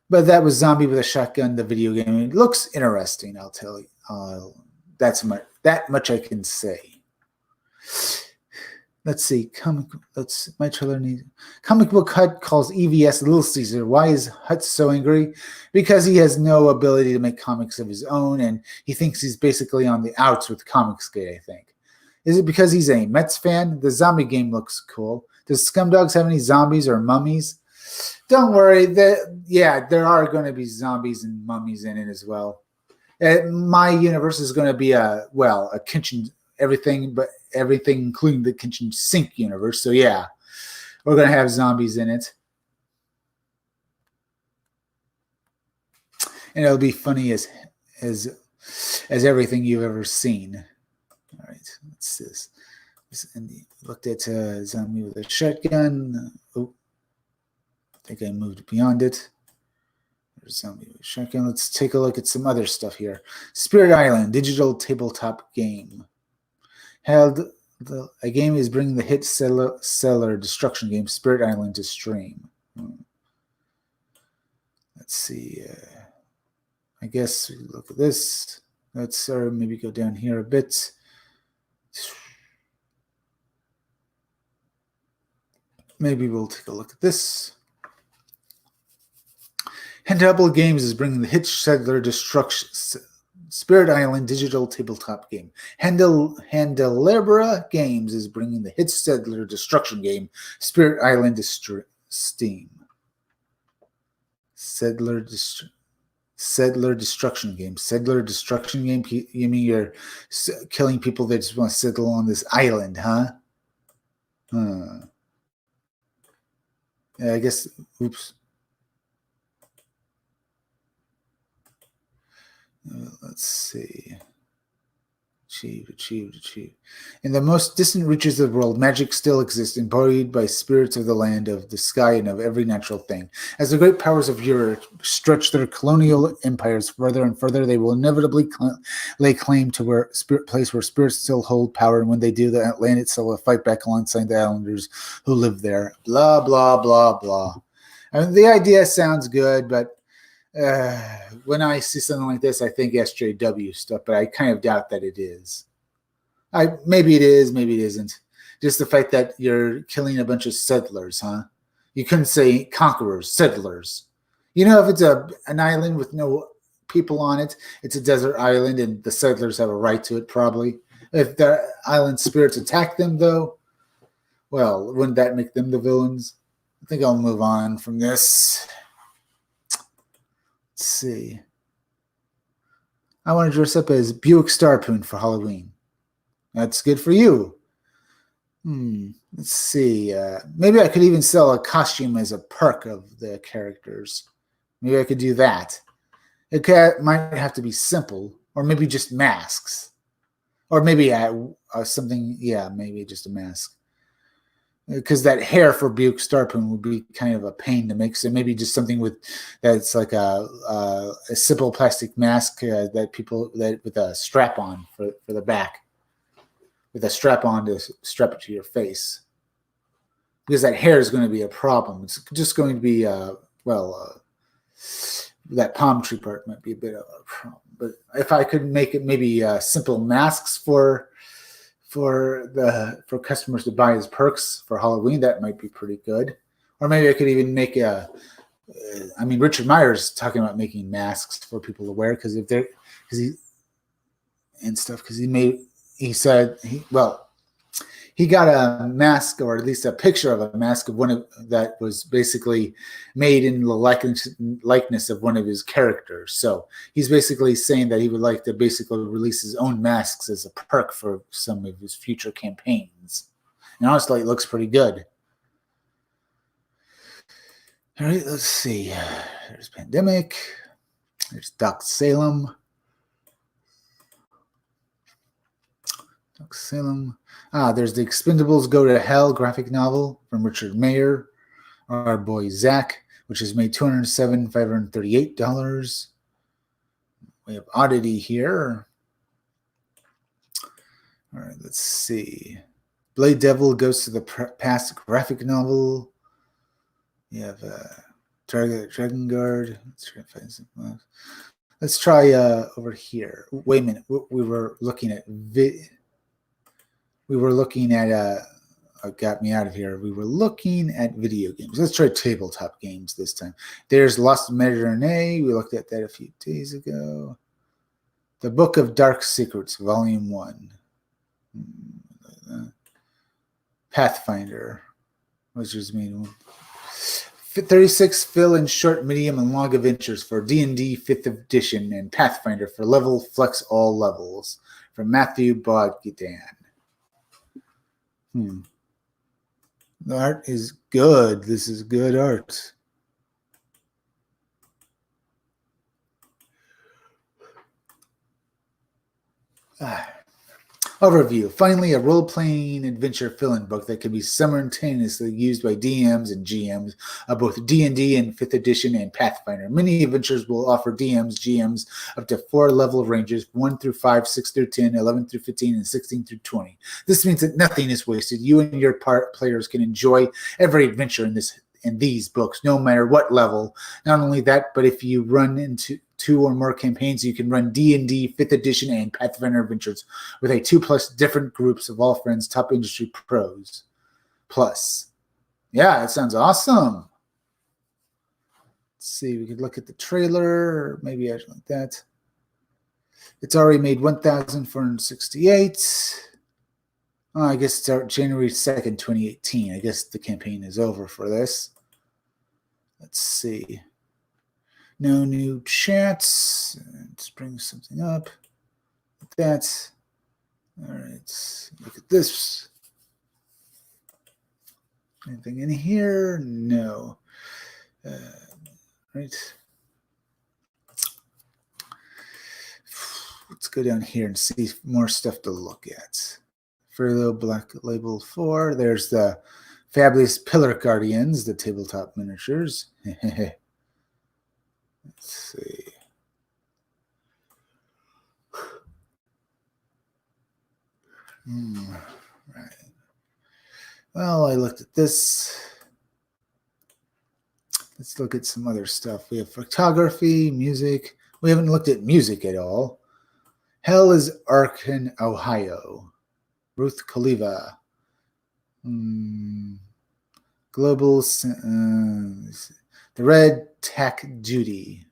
But that was Zombie with a Shotgun, the video game. It looks interesting, I'll tell you. That much I can say. Let's see. My trailer needs. Comic Book Hut calls EVS Little Caesar. Why is Hut so angry? Because he has no ability to make comics of his own, and he thinks he's basically on the outs with Comicsgate, I think. Is it because he's a Mets fan? The zombie game looks cool. Does Scumdogs have any zombies or mummies? Don't worry. There are going to be zombies and mummies in it as well. My universe is going to be a kitchen. everything, including the kitchen sink universe. So yeah, we're gonna have zombies in it, and it'll be funny as everything you've ever seen. All right, what's this? And looked at zombie with a shotgun. Oh, I think I moved beyond it. There's zombie with a shotgun. Let's take a look at some other stuff here. Spirit Island, digital tabletop game. A game is bringing the hit seller destruction game Spirit Island to stream. Let's see. I guess we look at this. Let's maybe go down here a bit. Maybe we'll take a look at this. Handheld Games is bringing the hit settler destruction Spirit Island digital tabletop game. Handelibra Games is bringing the hit settler destruction game Spirit Island Steam. Settler destruction game. Settler destruction game. You mean you're killing people that just want to settle on this island, huh? Yeah, I guess. Oops. Let's see. Achieved. In the most distant reaches of the world, magic still exists, embodied by spirits of the land, of the sky, and of every natural thing. As the great powers of Europe stretch their colonial empires further and further, they will inevitably lay claim to a place where spirits still hold power, and when they do, the land itself will fight back alongside the islanders who live there. Blah, blah, blah, blah. I mean, the idea sounds good, but when I see something like this, I think SJW stuff, but I kind of doubt that it is. Maybe it is, maybe it isn't. Just the fact that you're killing a bunch of settlers, huh? You couldn't say conquerors, settlers. You know, if it's an island with no people on it, it's a desert island, and the settlers have a right to it, probably. If the island spirits attack them, though, well, wouldn't that make them the villains? I think I'll move on from this. Let's see. I want to dress up as Buick Starpoon for Halloween. That's good for you. Let's see. Maybe I could even sell a costume as a perk of the characters. Maybe I could do that. It might have to be simple, or maybe just masks. Or maybe something, maybe just a mask. Because that hair for Buick Starpoon would be kind of a pain to make. So maybe just something that's like a simple plastic mask with a strap on for the back, with a strap on to strap it to your face. Because that hair is going to be a problem. It's just going to be that palm tree part might be a bit of a problem. But if I could make it maybe simple masks for customers to buy as perks for Halloween, that might be pretty good. Or maybe I could even make Richard Myers talking about making masks for people to wear because he got a mask, or at least a picture of a mask of that was basically made in the likeness of one of his characters. So he's basically saying that he would like to basically release his own masks as a perk for some of his future campaigns. And honestly, it looks pretty good. All right, let's see. There's Pandemic. There's Doc Salem. There's the Expendables Go to Hell graphic novel from Richard Mayer, our boy Zach, which has made $207,538. We have Oddity here. All right, let's see. Blade Devil Goes to the Past graphic novel. You have Dragon Guard. Let's try to find some. Let's try over here. Wait a minute. We were looking at got me out of here. We were looking at video games. Let's try tabletop games this time. There's Lost Mediterranean. We looked at that a few days ago. The Book of Dark Secrets, Volume 1. Pathfinder, which is mean. 36 fill in short, medium, and long adventures for D&D 5th edition and Pathfinder for level flex all levels from Matthew Bogdan. The art is good. This is good art. Overview. Finally, a role-playing adventure fill-in book that can be simultaneously used by DMs and GMs of both D&D and 5th edition and Pathfinder. Many adventures will offer DMs, GMs up to 4 level ranges, 1 through 5, 6 through 10, 11 through 15, and 16 through 20. This means that nothing is wasted. You and your players can enjoy every adventure in these books, no matter what level. Not only that, but if you run into 2 or more campaigns, you can run D&D 5th edition and Pathfinder adventures with a 2+ different groups of all friends, top industry pros. Plus, yeah, it sounds awesome. Let's see, we could look at the trailer, maybe actually like that. It's already made 1,468. I guess it's January 2nd, 2018. I guess the campaign is over for this. Let's see. No new chats. Let's bring something up. Like that. All right. Look at this. Anything in here? No. Right. Let's go down here and see more stuff to look at. Further Black Label 4. There's the Fabulous Pillar Guardians, the tabletop miniatures. Let's see. Right. Well, I looked at this. Let's look at some other stuff. We have photography, music. We haven't looked at music at all. Hell is Arkan, Ohio. Ruth Kaliva. Global. The Red Tack Judy.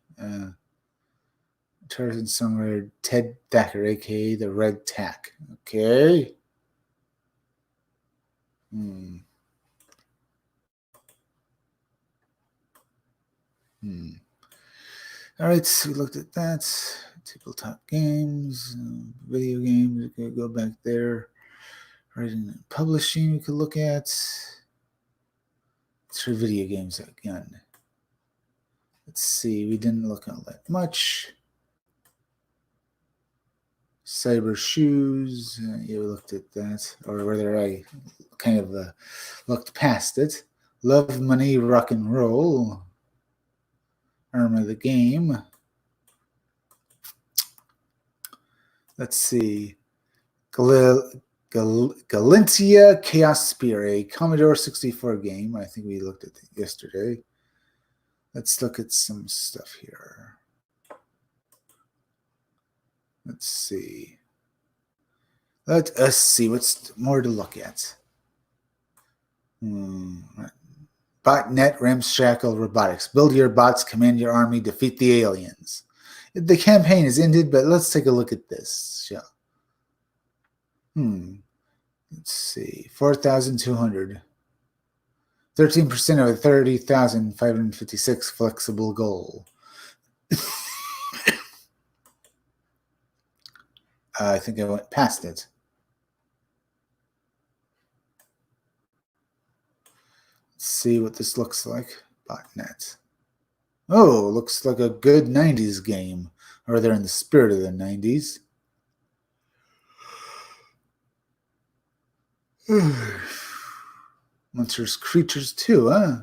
Tarzan songwriter Ted Thacker, aka the Red Tack. Okay. All right, so we looked at that. Tabletop games, video games. We could go back there. Writing and publishing, we could look at. Let's try video games again. Let's see, we didn't look at that much. Cyber Shoes, yeah, we looked at that, or rather I kind of looked past it. Love, Money, Rock and Roll. Arm of the Game. Let's see. Galentia Chaos Spear, a Commodore 64 game. I think we looked at it yesterday. Let's look at some stuff here. Let's see. Let us see what's more to look at. Botnet Ramshackle Robotics. Build your bots, command your army, defeat the aliens. The campaign is ended, but let's take a look at this. Let's see. 4,200. 13% of a 30,556 flexible goal. I think I went past it. Let's see what this looks like. Botnet. Oh, looks like a good 90s game. Or they're in the spirit of the 90s. Monsters, Creatures too, huh?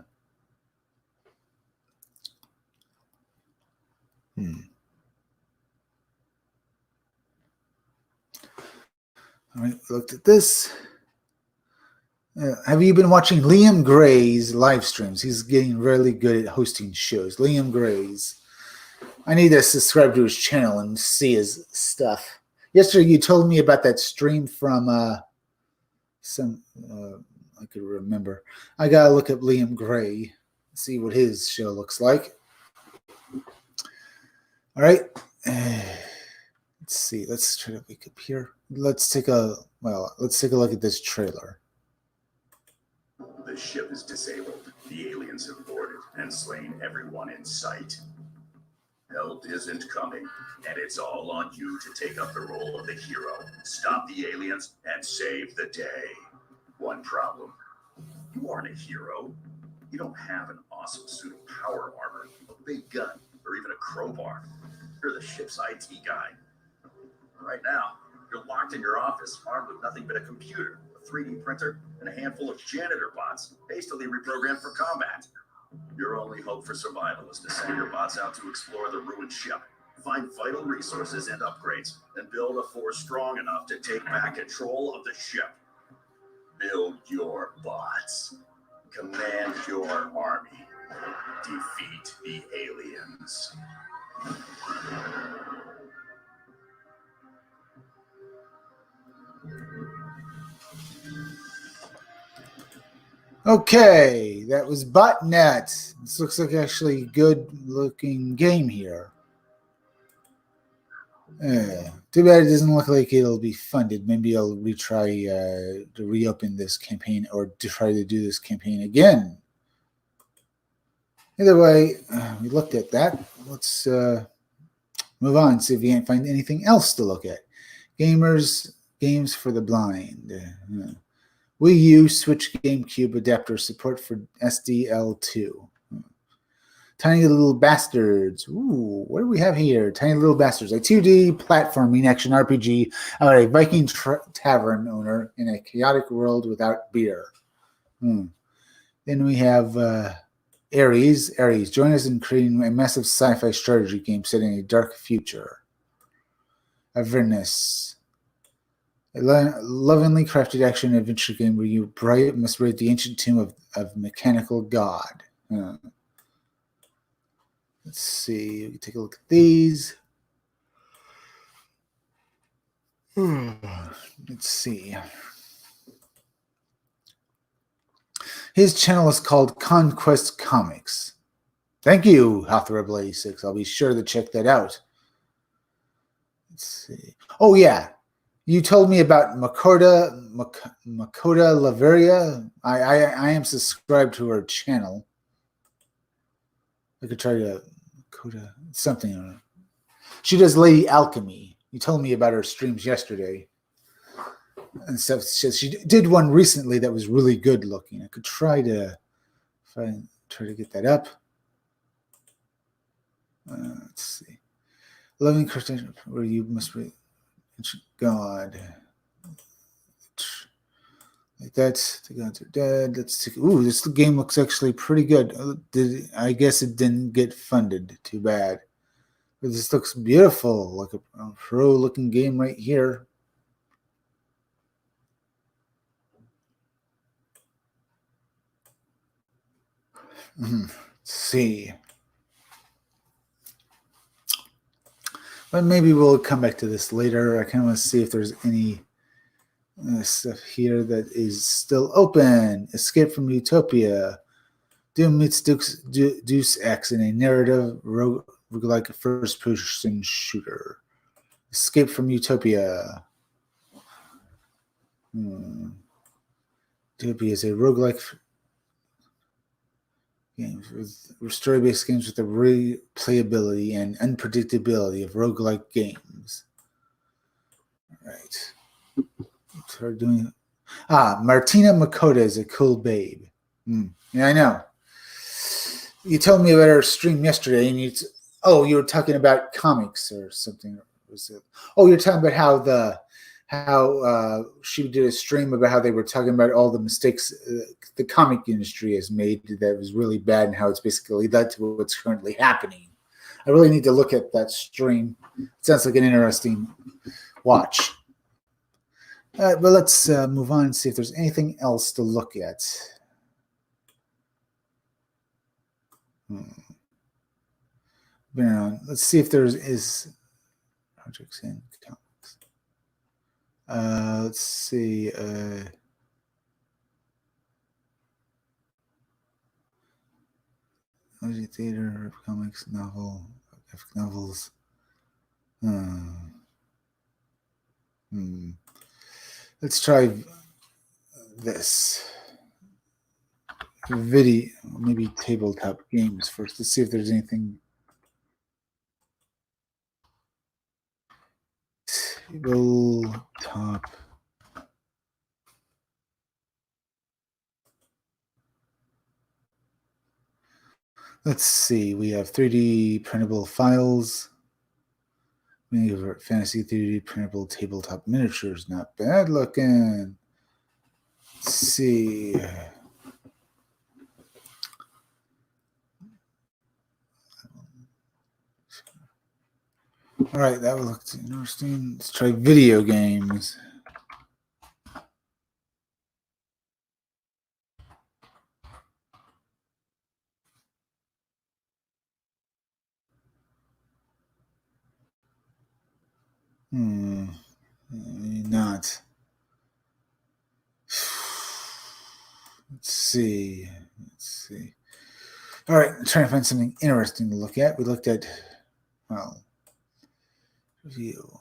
All right, looked at this. Have you been watching Liam Gray's live streams? He's getting really good at hosting shows. Liam Gray's. I need to subscribe to his channel and see his stuff. Yesterday, you told me about that stream from I could remember. I gotta look up Liam Gray, see what his show looks like. All right. Let's see. Let's try to wake up here. Let's take a look at this trailer. The ship is disabled. The aliens have boarded and slain everyone in sight. Help isn't coming, and it's all on you to take up the role of the hero, stop the aliens, and save the day. One problem. You aren't a hero. You don't have an awesome suit of power armor, a big gun, or even a crowbar. You're the ship's IT guy. Right now, you're locked in your office, armed with nothing but a computer, a 3D printer, and a handful of janitor bots, hastily reprogrammed for combat. Your only hope for survival is to send your bots out to explore the ruined ship, find vital resources and upgrades, and build a force strong enough to take back control of the ship. Build your bots. Command your army. Defeat the aliens. Okay, that was Botnet. This looks like actually a good-looking game here. Too bad it doesn't look like it'll be funded. Maybe I'll retry to reopen this campaign or to try to do this campaign again. Either way, we looked at that. Let's move on, see if we can't find anything else to look at. Games for the blind. Wii U, Switch, GameCube adapter support for SDL2. Tiny Little Bastards. Ooh, what do we have here? Tiny Little Bastards, a 2D platforming action RPG about a Viking tavern owner in a chaotic world without beer. Then we have Ares. Ares, join us in creating a massive sci-fi strategy game set in a dark future. Avernus, a lovingly crafted action adventure game where you must raid the ancient tomb of mechanical god. Let's see. We can take a look at these. Let's see. His channel is called Conquest Comics. Thank you, HothRebel86. I'll be sure to check that out. Let's see. Oh, yeah. You told me about Makoda Laveria. I am subscribed to her channel. I could try to Makoda something on her. She does Lady Alchemy. You told me about her streams yesterday. And stuff. She did one recently that was really good looking. I could try to get that up. Let's see. Loving Christian, where you must be God. Like that. The gods are dead. Let's take. Ooh, this game looks actually pretty good. I guess it didn't get funded. Too bad. But this looks beautiful, like a pro-looking game right here. Let's see. But maybe we'll come back to this later. I kind of want to see if there's any stuff here that is still open. Escape from Utopia. Doom meets Deus Ex in a narrative roguelike first-person shooter. Escape from Utopia. Utopia is a roguelike games with story-based games with the replayability and unpredictability of roguelike games. All right. Start doing. Martina Makoda is a cool babe. Yeah, I know. You told me about her stream yesterday, and you were talking about comics or something. Was it? Oh, you're talking about how she did a stream about how they were talking about all the mistakes the comic industry has made that was really bad and how it's basically led to what's currently happening. I really need to look at that stream. It sounds like an interesting watch. But let's move on and see if there's anything else to look at. Let's see if there is projects in comics. Let's see. Theater, comics, graphic novels. Let's try this. Video, maybe tabletop games first. Let's see if there's anything. Tabletop. Let's see. We have 3D printable files. Fantasy 3D printable tabletop miniatures. Not bad looking. Let's see. All right, that looks interesting. Let's try video games. Not. Let's see. All right, I'm trying to find something interesting to look at. We looked at, review.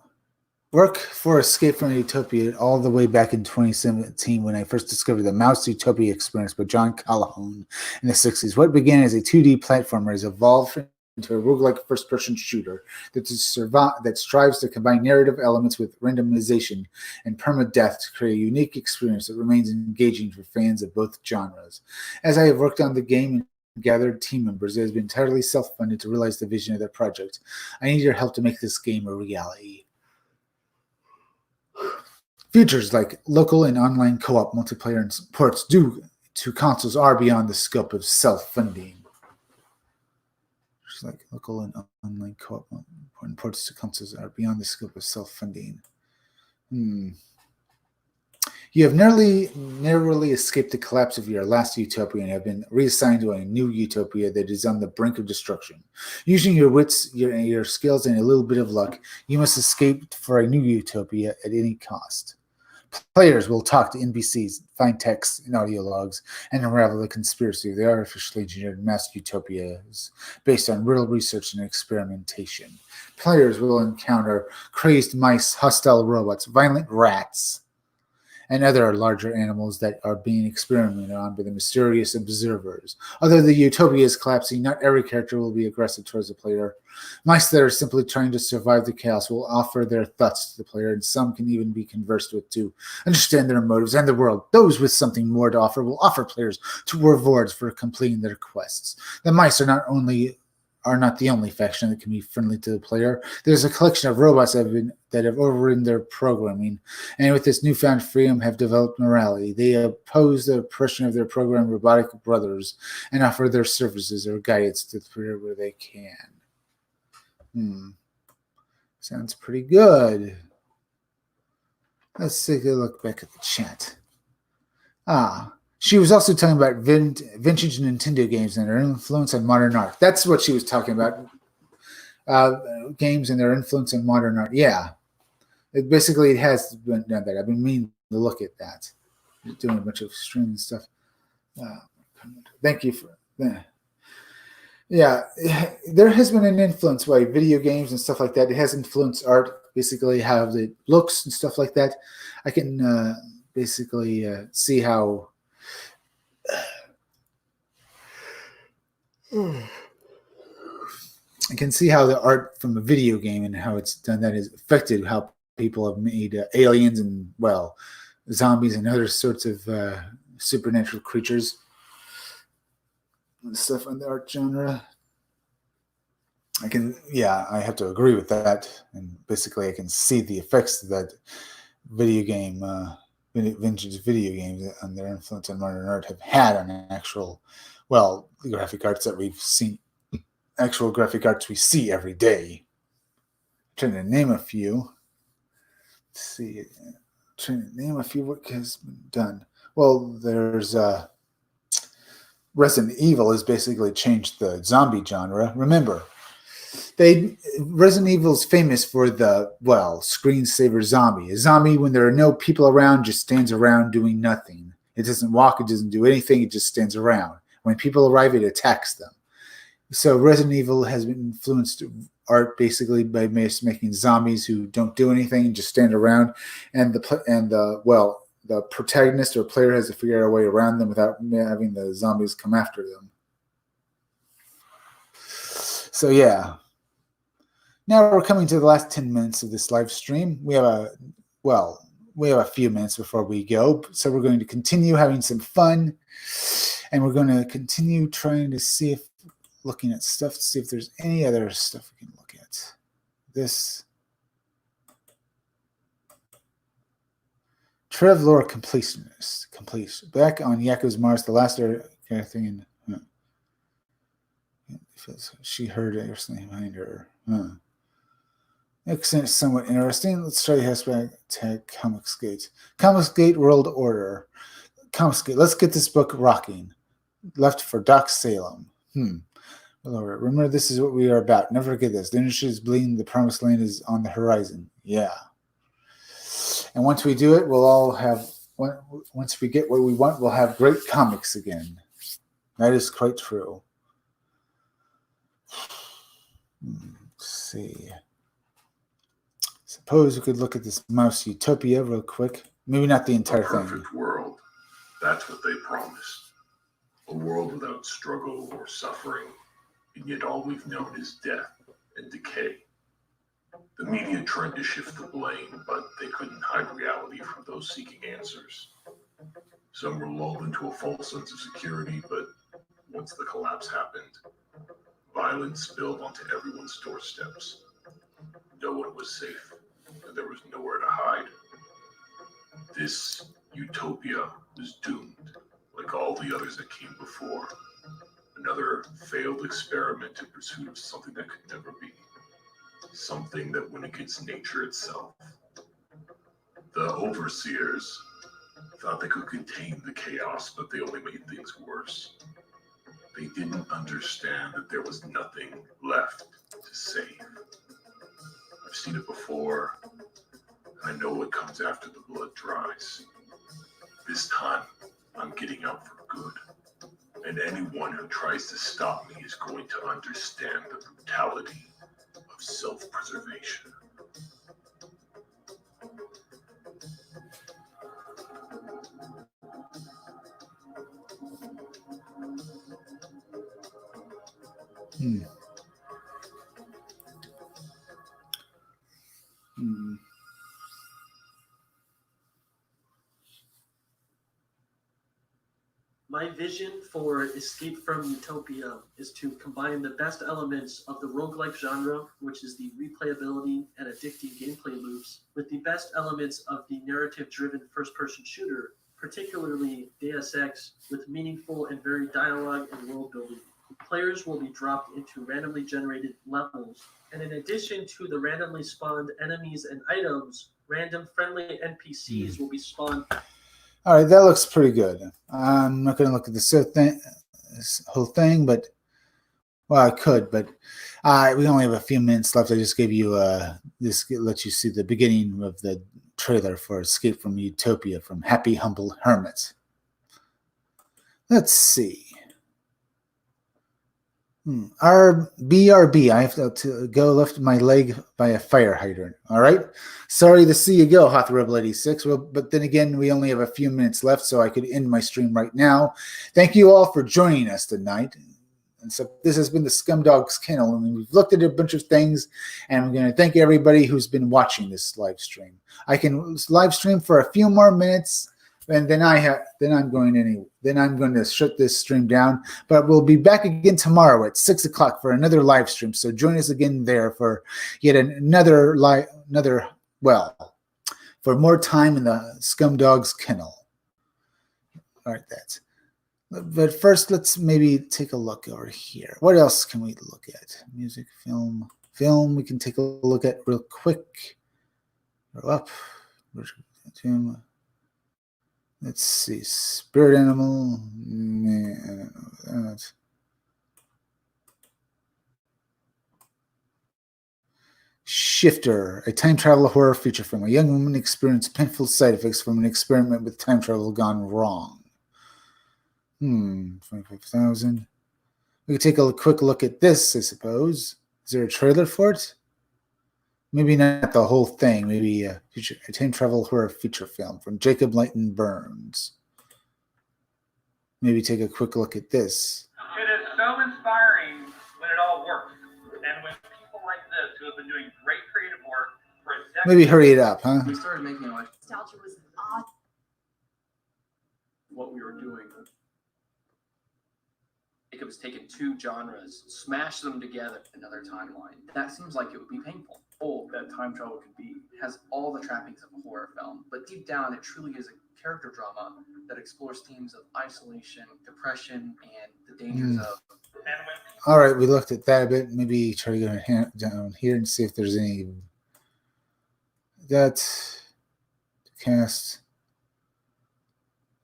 Work for Escape from Utopia all the way back in 2017 when I first discovered the Mouse Utopia experience by John Calhoun in the 60s. What began as a 2D platformer has evolved into a roguelike first-person shooter that strives to combine narrative elements with randomization and permadeath to create a unique experience that remains engaging for fans of both genres. As I have worked on the game and gathered team members, it has been entirely self-funded to realize the vision of their project. I need your help to make this game a reality. Features like local and online co-op multiplayer and ports due to consoles are beyond the scope of self-funding. Like local and online co-op and ports to consoles are beyond the scope of self-funding. You have narrowly escaped the collapse of your last utopia and have been reassigned to a new utopia that is on the brink of destruction. Using your wits, your skills, and a little bit of luck, you must escape for a new utopia at any cost. Players will talk to NPCs, find text and audio logs, and unravel the conspiracy of the artificially engineered mass utopias based on real research and experimentation. Players will encounter crazed mice, hostile robots, violent rats, and other larger animals that are being experimented on by the mysterious observers. Although the utopia is collapsing, not every character will be aggressive towards the player. Mice that are simply trying to survive the chaos will offer their thoughts to the player, and some can even be conversed with to understand their motives and the world. Those with something more to offer will offer players to rewards for completing their quests. The mice are not the only faction that can be friendly to the player. There's a collection of robots that have overridden their programming, and with this newfound freedom have developed morality. They oppose the oppression of their programmed robotic brothers and offer their services or guidance to the player where they can. Sounds pretty good. Let's take a look back at the chat. She was also talking about vintage Nintendo games and their influence on modern art. That's what she was talking about. Games and their influence on modern art. Yeah. It has been done that. I've been meaning to look at that. Doing a bunch of streaming stuff. Thank you for that. Yeah. There has been an influence by video games and stuff like that. It has influenced art, basically how it looks and stuff like that. I can basically see how I can see how the art from a video game and how it's done that has affected how people have made aliens and, zombies and other sorts of supernatural creatures and stuff in the art genre. I have to agree with that. And basically I can see the effects that vintage video games and their influence on modern art have had on actual, graphic arts that we've seen, actual graphic arts we see every day. I'm trying to name a few. Let's see. I'm trying to name a few what has been done. Well, there's Resident Evil has basically changed the zombie genre. Remember, Resident Evil is famous for the, screensaver zombie. A zombie, when there are no people around, just stands around doing nothing. It doesn't walk, it doesn't do anything, it just stands around. When people arrive, it attacks them. So Resident Evil has been influenced art basically by making zombies who don't do anything and just stand around, and the protagonist or player has to figure out a way around them without having the zombies come after them. So yeah. Now we're coming to the last 10 minutes of this live stream. We have a few minutes before we go, so we're going to continue having some fun, and we're going to continue trying to see if, looking at stuff to see if there's any other stuff we can look at. This Trev Lore completionist. Back on Yakko's Mars, the last kind of thing in she heard it or something behind her. Accent is somewhat interesting. Let's try the hashtag tag Comicsgate. Comicsgate World Order. Comicsgate. Let's get this book rocking. Left for Doc Salem. Remember, this is what we are about. Never forget this. The industry is bleeding. The promised land is on the horizon. Yeah. And once we do it, we'll all have, once we get what we want, we'll have great comics again. That is quite true. Let's see. Suppose we could look at this Mouse Utopia real quick. Maybe not the entire thing. A perfect world. That's what they promised. A world without struggle or suffering, and yet all we've known is death and decay. The media tried to shift the blame, but they couldn't hide reality from those seeking answers. Some were lulled into a false sense of security, but once the collapse happened, violence spilled onto everyone's doorsteps. No one was safe, and there was nowhere to hide. This utopia was doomed, like all the others that came before. Another failed experiment in pursuit of something that could never be. Something that went against nature itself. The overseers thought they could contain the chaos, but they only made things worse. They didn't understand that there was nothing left to save. I've seen it before, and I know what comes after the blood dries. This time, I'm getting out for good. And anyone who tries to stop me is going to understand the brutality of self-preservation. My vision for Escape from Utopia is to combine the best elements of the roguelike genre, which is the replayability and addicting gameplay loops, with the best elements of the narrative-driven first-person shooter, particularly Deus Ex, with meaningful and varied dialogue and world building. Players will be dropped into randomly generated levels, and in addition to the randomly spawned enemies and items, random friendly NPCs will be spawned. All right, that looks pretty good. I'm not going to look at this whole thing, but, well, I could, but we only have a few minutes left. I just gave you this lets you see the beginning of the trailer for Escape from Utopia from Happy Humble Hermit. Let's see. BRB, I have to go lift my leg by a fire hydrant. All right. Sorry to see you go, Hot Rebel 86. Well, but then again, we only have a few minutes left, so I could end my stream right now. Thank you all for joining us tonight. And so this has been the Scumdogs Kennel, and we've looked at a bunch of things, and I'm going to thank everybody who's been watching this live stream. I can live stream for a few more minutes, and then I'm going to shut this stream down. But we'll be back again tomorrow at 6 o'clock for another live stream. So join us again there for yet another for more time in the Scumdogs Kennel. All right, but first, let's maybe take a look over here. What else can we look at? Music, film. We can take a look at real quick. Go up. Let's see. Spirit Animal. Shifter, a time travel horror feature film. A young woman experienced painful side effects from an experiment with time travel gone wrong. 25,000. We could take a quick look at this, I suppose. Is there a trailer for it? Maybe not the whole thing. Maybe a time travel horror feature film from Jacob Leighton Burns. Maybe take a quick look at this. It is so inspiring when it all works, and when people like this who have been doing great creative work for a decade. Maybe hurry it up, huh? We started making it like Nostalgia was awesome. what we were doing. It was taking two genres, smash them together, another timeline. That seems like it would be painful. Oh, that time travel could be has all the trappings of a horror film, but deep down, it truly is a character drama that explores themes of isolation, depression, and the dangers of. All right, we looked at that a bit. Maybe try to go down here and see if there's any that cast.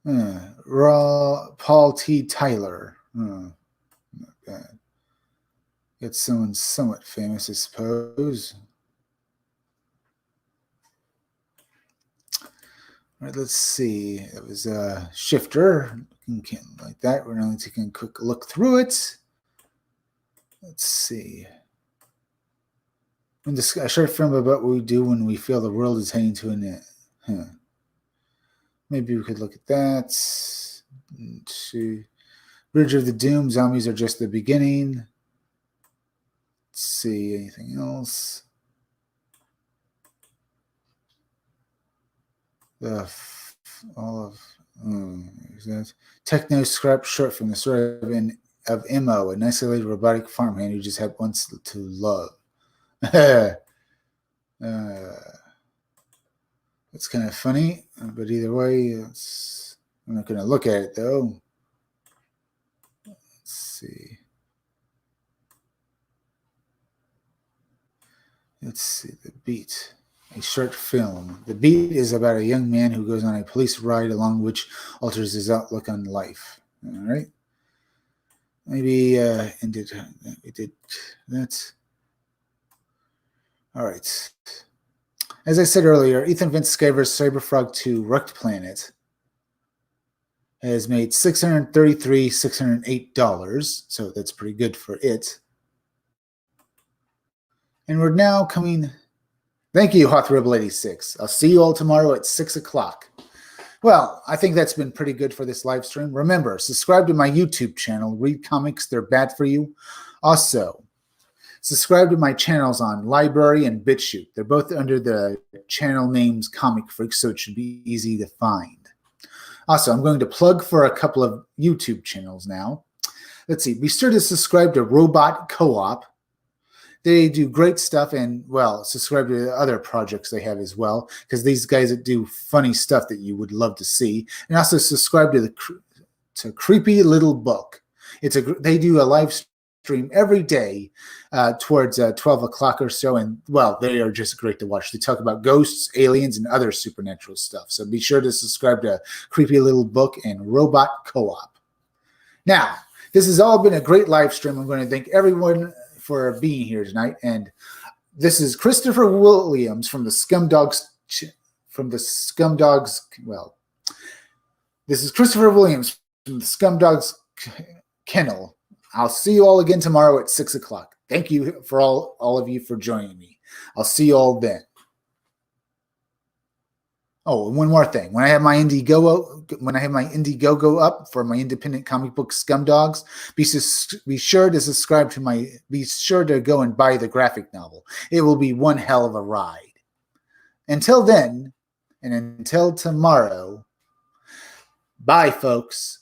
Raw Paul T. Tyler. Not bad. Got someone somewhat famous, I suppose. All right, let's see. It was Shifter. Like that. We're only taking a quick look through it. Let's see. A short film about what we do when we feel the world is heading to an end. Maybe we could look at that. Let's see. Bridge of the Doom. Zombies are just the beginning. Let's see. Anything else? Is that Techno Scrap short film, the story of Imo, an isolated robotic farmhand who just had wants to love. That's kind of funny, but either way, I'm not going to look at it though. Let's see. The Beat. A short film. The Beat is about a young man who goes on a police ride along which alters his outlook on life. All right. Maybe we did that. All right. As I said earlier, Ethan Vince Skyver's Cyberfrog 2 Wrecked Planet has made $608, so that's pretty good for it. And we're now coming. Thank you, Hot Rebel 86. I'll see you all tomorrow at 6 o'clock. Well, I think that's been pretty good for this live stream. Remember, subscribe to my YouTube channel, Read Comics, They're Bad for You. Also, subscribe to my channels on Library and BitChute. They're both under the channel names Comic Freaks, so it should be easy to find. Also, I'm going to plug for a couple of YouTube channels now. Let's see. Be sure to subscribe to Robot Co-op. They do great stuff, and, well, subscribe to the other projects they have as well, because these guys do funny stuff that you would love to see. And also subscribe to Creepy Little Book. They do a live stream every day towards 12 o'clock or so, and, well, they are just great to watch. They talk about ghosts, aliens, and other supernatural stuff. So be sure to subscribe to Creepy Little Book and Robot Co-op. Now, this has all been a great live stream. I'm going to thank everyone for being here tonight, and this is Christopher Williams from the Scumdogs. Well, this is Christopher Williams from the Scumdogs Kennel. I'll see you all again tomorrow at 6 o'clock. Thank you for all of you for joining me. I'll see you all then. Oh, and one more thing. When I have my Indiegogo up for my independent comic book Scumdogs, be sure to subscribe to be sure to go and buy the graphic novel. It will be one hell of a ride. Until then, and until tomorrow, bye, folks.